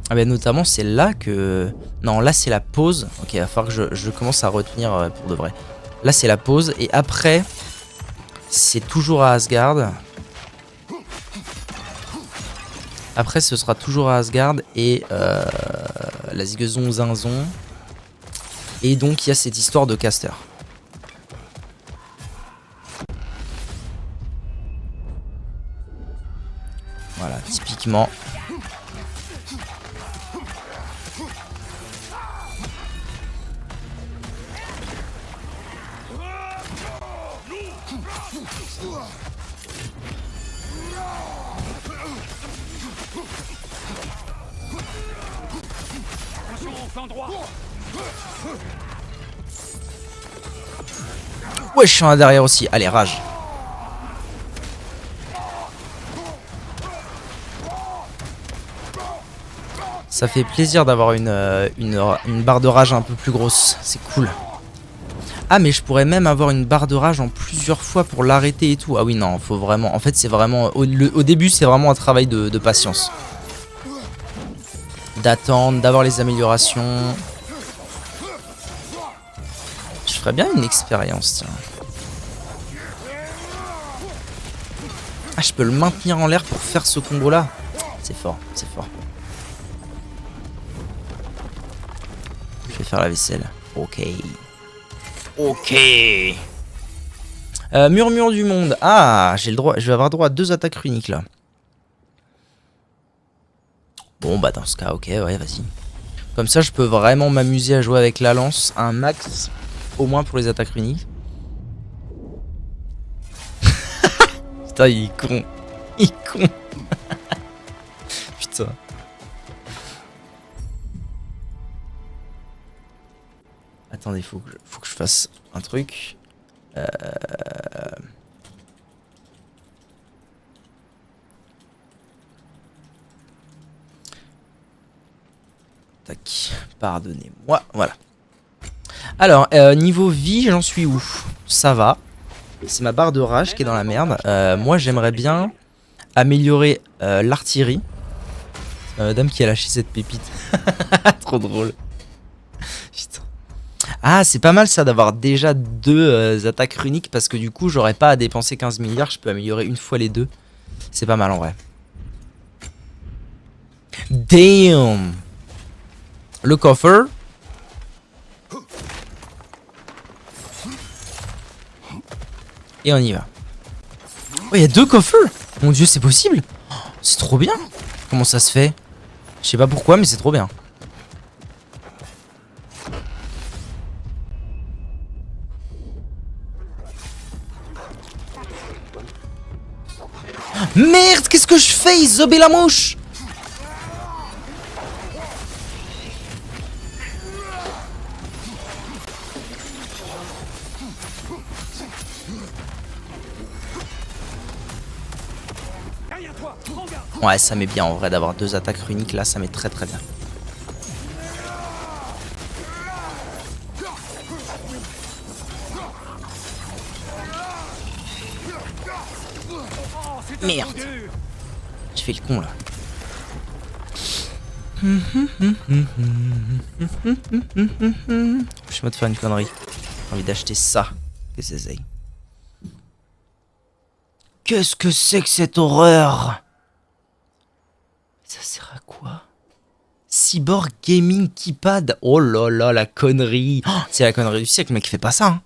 Speaker 1: Ah ben notamment c'est là que... Non, là c'est la pause. Ok, il va falloir que je commence à retenir pour de vrai. Là c'est la pause et après... C'est toujours à Asgard. Après, ce sera toujours à Asgard et la Zigazon Zinzon. Et donc il y a cette histoire de caster. Voilà, typiquement. Ouais, je suis un derrière aussi. Allez, rage. Ça fait plaisir d'avoir une barre de rage un peu plus grosse. C'est cool. Ah, mais je pourrais même avoir une barre de rage en plusieurs fois pour l'arrêter et tout. Ah oui, non, faut vraiment... En fait, c'est vraiment... Au début, c'est vraiment un travail de patience. D'attendre, d'avoir les améliorations. Je ferais bien une expérience, tiens. Ah, je peux le maintenir en l'air pour faire ce combo-là. C'est fort, c'est fort. Je vais faire la vaisselle. Ok. Ok. Murmure du monde. Ah, j'ai le droit. Je vais avoir droit à 2 attaques runiques là. Bon bah dans ce cas, ok, ouais, vas-y. Comme ça, je peux vraiment m'amuser à jouer avec la lance un max, au moins pour les attaques runiques. Putain, il est con. Il est con. Putain. Attendez, faut que je fasse un truc. Tac, pardonnez-moi, voilà. Alors, niveau vie, j'en suis où? Ça va. C'est ma barre de rage qui est dans la merde. Moi, j'aimerais bien améliorer l'artillerie. C'est ma madame qui a lâché cette pépite. Trop drôle. Putain. Ah, c'est pas mal ça d'avoir déjà 2 attaques runiques parce que du coup, j'aurais pas à dépenser 15 milliards. Je peux améliorer une fois les 2. C'est pas mal en vrai. Damn! Le coffre. Et on y va. Oh, il y a 2 coffres. Mon dieu, c'est possible. Oh, c'est trop bien. Comment ça se fait? Je sais pas pourquoi, mais c'est trop bien. Merde, qu'est-ce que je fais? Ils zobent la mouche. Ouais, ça met bien en vrai d'avoir 2 attaques runiques là, ça met très très bien. Merde. Je fais le con là. Je suis en mode de faire une connerie. J'ai envie d'acheter ça. Qu'est-ce que c'est? Qu'est-ce que c'est que cette horreur? Ça sert à quoi? Cyborg Gaming Keypad. Oh là là, la connerie. Oh, c'est la connerie du siècle, mec, fais pas ça. Hein.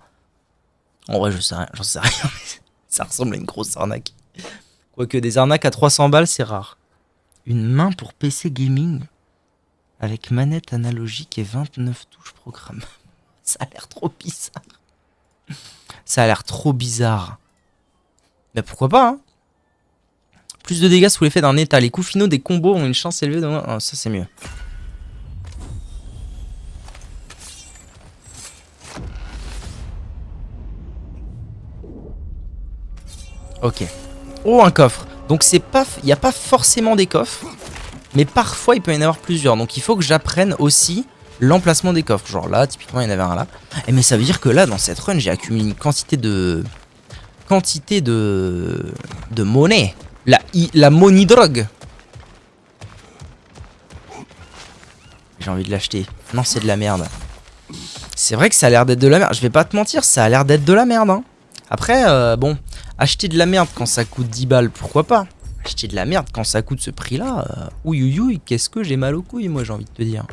Speaker 1: En vrai, j'en sais rien. Ça ressemble à une grosse arnaque. Quoique des arnaques à 300 balles, c'est rare. Une main pour PC gaming avec manette analogique et 29 touches programme. Ça a l'air trop bizarre. Ça a l'air trop bizarre. Mais pourquoi pas, hein? Plus de dégâts sous l'effet d'un état. Les coups finaux des combos ont une chance élevée de... Oh, ça c'est mieux. Ok. Oh, un coffre. Donc c'est pas... Il n'y a pas forcément des coffres. Mais parfois il peut y en avoir plusieurs. Donc il faut que j'apprenne aussi l'emplacement des coffres. Genre là, typiquement il y en avait un là. Et mais ça veut dire que là, dans cette run, j'ai accumulé une quantité de monnaie. La money drogue. J'ai envie de l'acheter. Non, c'est de la merde. C'est vrai que ça a l'air d'être de la merde. Je vais pas te mentir, ça a l'air d'être de la merde. Hein. Après, bon, acheter de la merde quand ça coûte 10 balles, pourquoi pas? Acheter de la merde quand ça coûte ce prix-là, ouïouïouï, qu'est-ce que j'ai mal aux couilles, moi, j'ai envie de te dire.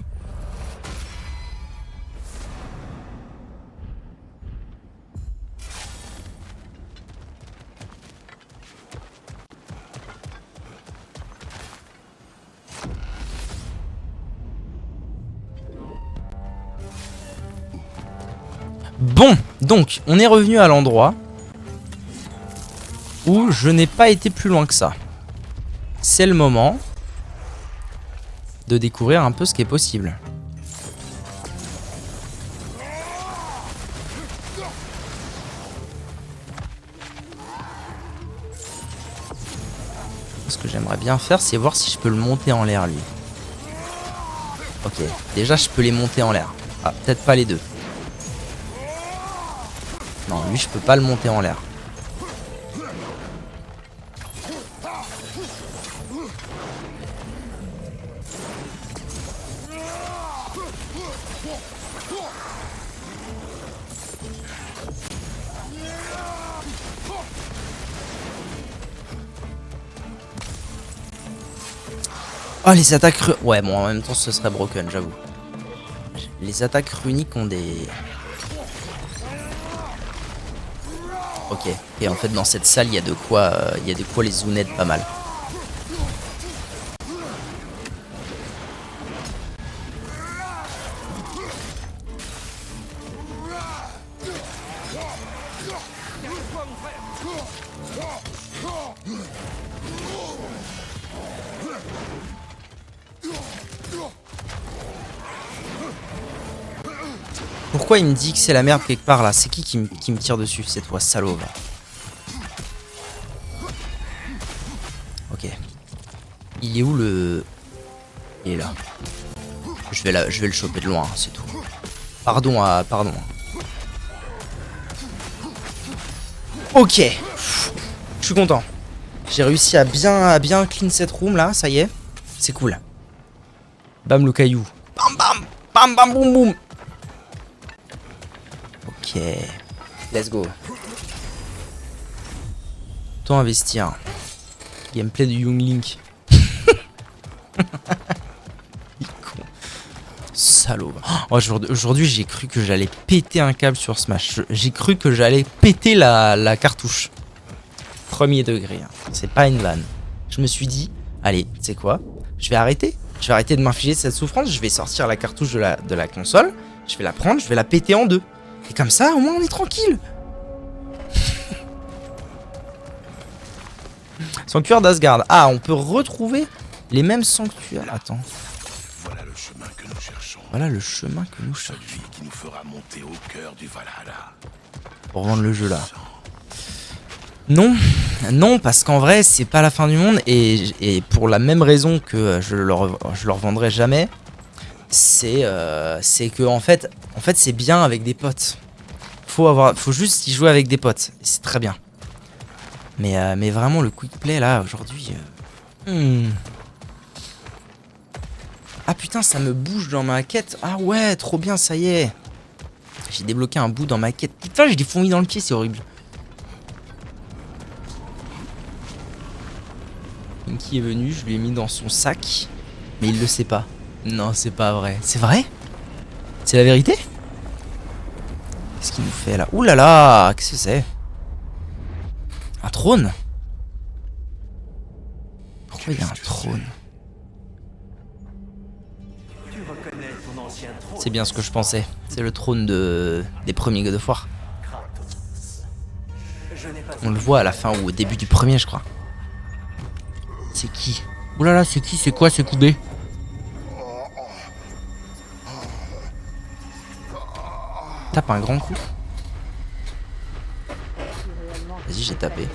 Speaker 1: Bon, donc, on est revenu à l'endroit où je n'ai pas été plus loin que ça. C'est le moment de découvrir un peu ce qui est possible. Ce que j'aimerais bien faire, c'est voir si je peux le monter en l'air, lui. Ok, déjà je peux les monter en l'air. Ah, peut-être pas les deux. Non, lui je peux pas le monter en l'air. Oh, les attaques... Ouais, bon, en même temps, ce serait broken, j'avoue. Les attaques runiques ont des... Ok. Et en fait, dans cette salle, il y a de quoi les zoonettes pas mal. Pourquoi il me dit que c'est la merde quelque part là? C'est qui me tire dessus cette fois, salaud va. Ok. Il est où le... Il est là. Je vais le choper de loin, hein, c'est tout. Pardon. Ok. Je suis content. J'ai réussi à bien clean cette room là, ça y est. C'est cool. Bam le caillou. Bam bam. Bam bam boum boum. Ok, let's go. Temps investir. Gameplay de Young Link. Il est con. Salaud. Oh, aujourd'hui, j'ai cru que j'allais péter un câble sur Smash. J'ai cru que j'allais péter la cartouche. Premier degré. Hein. C'est pas une vanne. Je me suis dit, allez, tu sais quoi? Je vais arrêter. Je vais arrêter de m'infliger cette souffrance. Je vais sortir la cartouche de la console. Je vais la prendre, je vais la péter en deux. Et comme ça, au moins, on est tranquille. Sanctuaire d'Asgard. Ah, on peut retrouver les mêmes sanctuaires. Attends.
Speaker 2: Voilà le chemin que nous cherchons.
Speaker 1: Voilà le chemin que nous cherchons.
Speaker 2: Celui qui nous fera monter au cœur du Valhalla.
Speaker 1: Pour revendre le jeu là. Non, non, parce qu'en vrai, c'est pas la fin du monde. Et pour la même raison que je le revendrai jamais. C'est que en fait c'est bien avec des potes. Faut juste y jouer avec des potes. C'est très bien. Mais vraiment le quick play là aujourd'hui. Ah putain, ça me bouge dans ma quête. Ah ouais, trop bien, ça y est. J'ai débloqué un bout dans ma quête. Putain, j'ai des fourmis dans le pied, c'est horrible. Inky est venu, je lui ai mis dans son sac, mais il le sait pas. Non, c'est pas vrai. C'est vrai? C'est la vérité? Qu'est-ce qu'il nous fait là? Ouh là là, qu'est-ce que c'est? Un trône? Pourquoi il y a un trône? C'est bien ce que je pensais. C'est le trône des premiers God of War. On le voit à la fin ou au début du premier, je crois. C'est qui? Ouh là là, c'est qui? C'est quoi ce coubé? Tape un grand coup. Vas-y, j'ai tapé.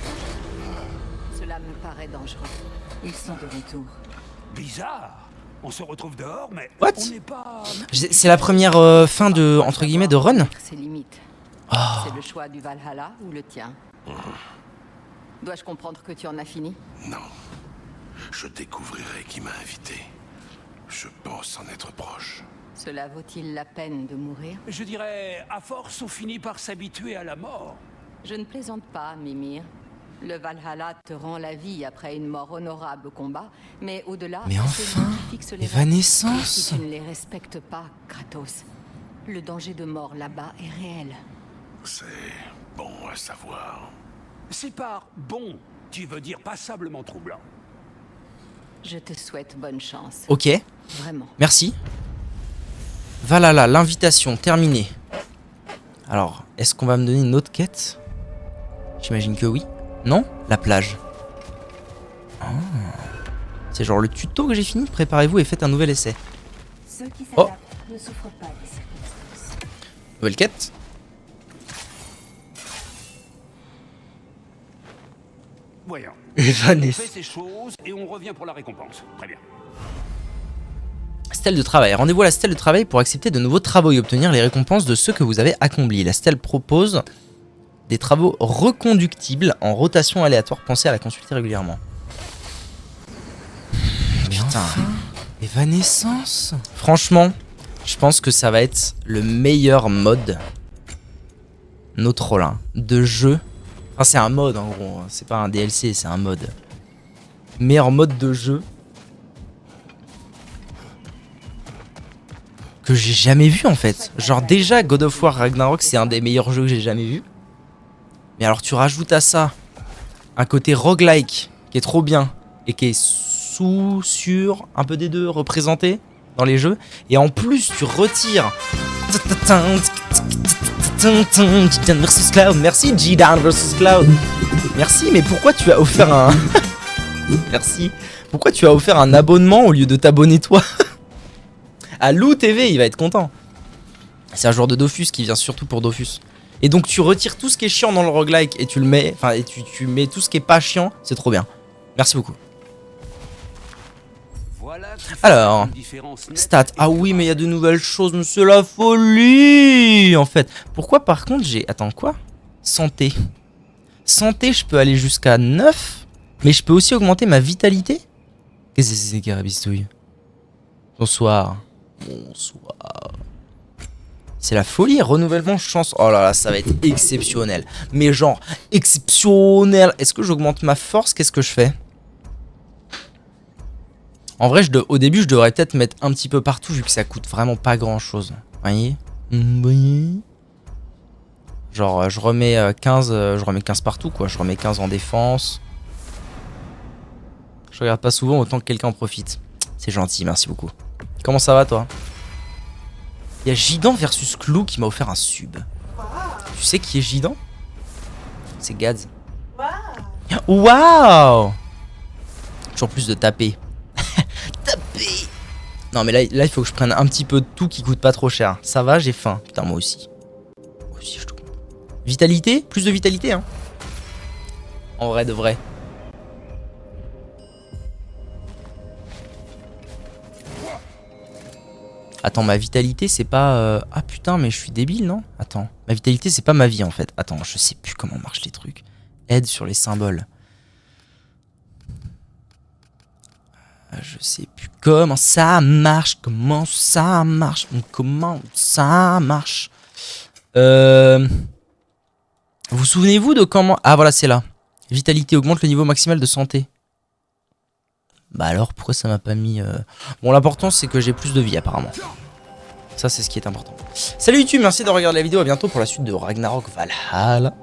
Speaker 4: Cela me paraît dangereux.
Speaker 5: Ils sont de retour.
Speaker 3: Bizarre. On se retrouve dehors, mais
Speaker 1: What?
Speaker 3: on n'est pas...
Speaker 1: C'est la première fin de, entre guillemets, de run.
Speaker 4: Ses limites.
Speaker 1: Oh.
Speaker 4: C'est le choix du Valhalla ou le tien? Dois-je comprendre que tu en as fini?
Speaker 2: Non. Je découvrirai qui m'a invité. Je pense en être proche.
Speaker 4: Cela vaut-il la peine de mourir?
Speaker 3: Je dirais, à force, on finit par s'habituer à la mort.
Speaker 4: Je ne plaisante pas, Mimir. Le Valhalla te rend la vie après une mort honorable au combat, mais au-delà,
Speaker 1: Mais
Speaker 4: c'est
Speaker 1: enfin,
Speaker 4: lui qui fixe les
Speaker 1: Evanescence.
Speaker 4: règles. Si tu ne les respectes pas, Kratos, le danger de mort là-bas est réel.
Speaker 2: C'est bon à savoir.
Speaker 3: C'est par bon, tu veux dire passablement troublant.
Speaker 4: Je te souhaite bonne chance.
Speaker 1: Ok,
Speaker 4: Vraiment.
Speaker 1: merci. Valhalla, l'invitation terminée. Alors, est-ce qu'on va me donner une autre quête? J'imagine que oui. Non? La plage. Ah. C'est genre le tuto que j'ai fini. Préparez-vous et faites un nouvel essai.
Speaker 6: Ceux qui
Speaker 1: Oh.
Speaker 6: s'adaptent ne souffrent pas des circonstances.
Speaker 1: Nouvelle quête.
Speaker 3: Voyons.
Speaker 1: Evanes.
Speaker 3: On fait ces choses et on revient pour la récompense. Très bien.
Speaker 1: Stèle de travail. Rendez-vous à la stèle de travail pour accepter de nouveaux travaux et obtenir les récompenses de ceux que vous avez accomplis. La stèle propose des travaux reconductibles en rotation aléatoire. Pensez à la consulter régulièrement. Putain. Évanescence. Franchement, je pense que ça va être le meilleur mode notre rôle de jeu. Enfin, c'est un mode en gros. C'est pas un DLC, c'est un mode. Meilleur mode de jeu que j'ai jamais vu en fait. Genre déjà God of War Ragnarok c'est un des meilleurs jeux que j'ai jamais vu. Mais alors tu rajoutes à ça un côté roguelike qui est trop bien et qui est sur un peu des deux représenté dans les jeux. Et en plus tu retires Jidan vs Cloud. Merci Jidan vs Cloud. Merci, mais pourquoi tu as offert un... Merci. Pourquoi tu as offert un abonnement au lieu de t'abonner toi? À Lou TV, il va être content. C'est un joueur de Dofus qui vient surtout pour Dofus. Et donc tu retires tout ce qui est chiant dans le roguelike et tu le mets, enfin et tu mets tout ce qui est pas chiant, c'est trop bien. Merci beaucoup.
Speaker 3: Voilà qui fait
Speaker 1: Alors,
Speaker 3: une différence nette
Speaker 1: stats.
Speaker 3: et
Speaker 1: Ah oui, mais il y a de nouvelles choses, mais c'est la folie en fait. Pourquoi par contre j'ai... Attends, quoi? Santé. Santé, je peux aller jusqu'à 9, mais je peux aussi augmenter ma vitalité. Qu'est-ce que c'est ces carabistouilles? Bonsoir. Bonsoir. C'est la folie, renouvellement chance. Oh là là, ça va être exceptionnel. Mais genre, exceptionnel. Est-ce que j'augmente ma force? Qu'est-ce que je fais? En vrai, au début, je devrais peut-être mettre un petit peu partout, vu que ça coûte vraiment pas grand-chose. Voyez? Voyez? Genre, je remets 15 partout, quoi. Je remets 15 en défense. Je regarde pas souvent, autant que quelqu'un en profite. C'est gentil, merci beaucoup. Comment ça va, toi? Il y a Gidan versus Clou qui m'a offert un sub. Tu sais qui est Gidan? C'est Gads. Waouh! Toujours plus de taper. Taper! Non mais là il faut que je prenne un petit peu de tout qui coûte pas trop cher. Ça va, j'ai faim. Putain, moi aussi. Moi aussi, je te comprends. Vitalité? Plus de vitalité, hein. En vrai de vrai. Attends, ma vitalité c'est pas... Ah putain, mais je suis débile, non? Attends, ma vitalité c'est pas ma vie en fait. Attends, je sais plus comment marchent les trucs. Aide sur les symboles. Je sais plus comment ça marche. Comment ça marche? Comment ça marche? Vous souvenez-vous de comment... Ah voilà, c'est là. Vitalité augmente le niveau maximal de santé. Bah alors, pourquoi ça m'a pas mis... Bon, l'important, c'est que j'ai plus de vie, apparemment. Ça, c'est ce qui est important. Salut YouTube, merci de regarder la vidéo. À bientôt pour la suite de Ragnarok Valhalla.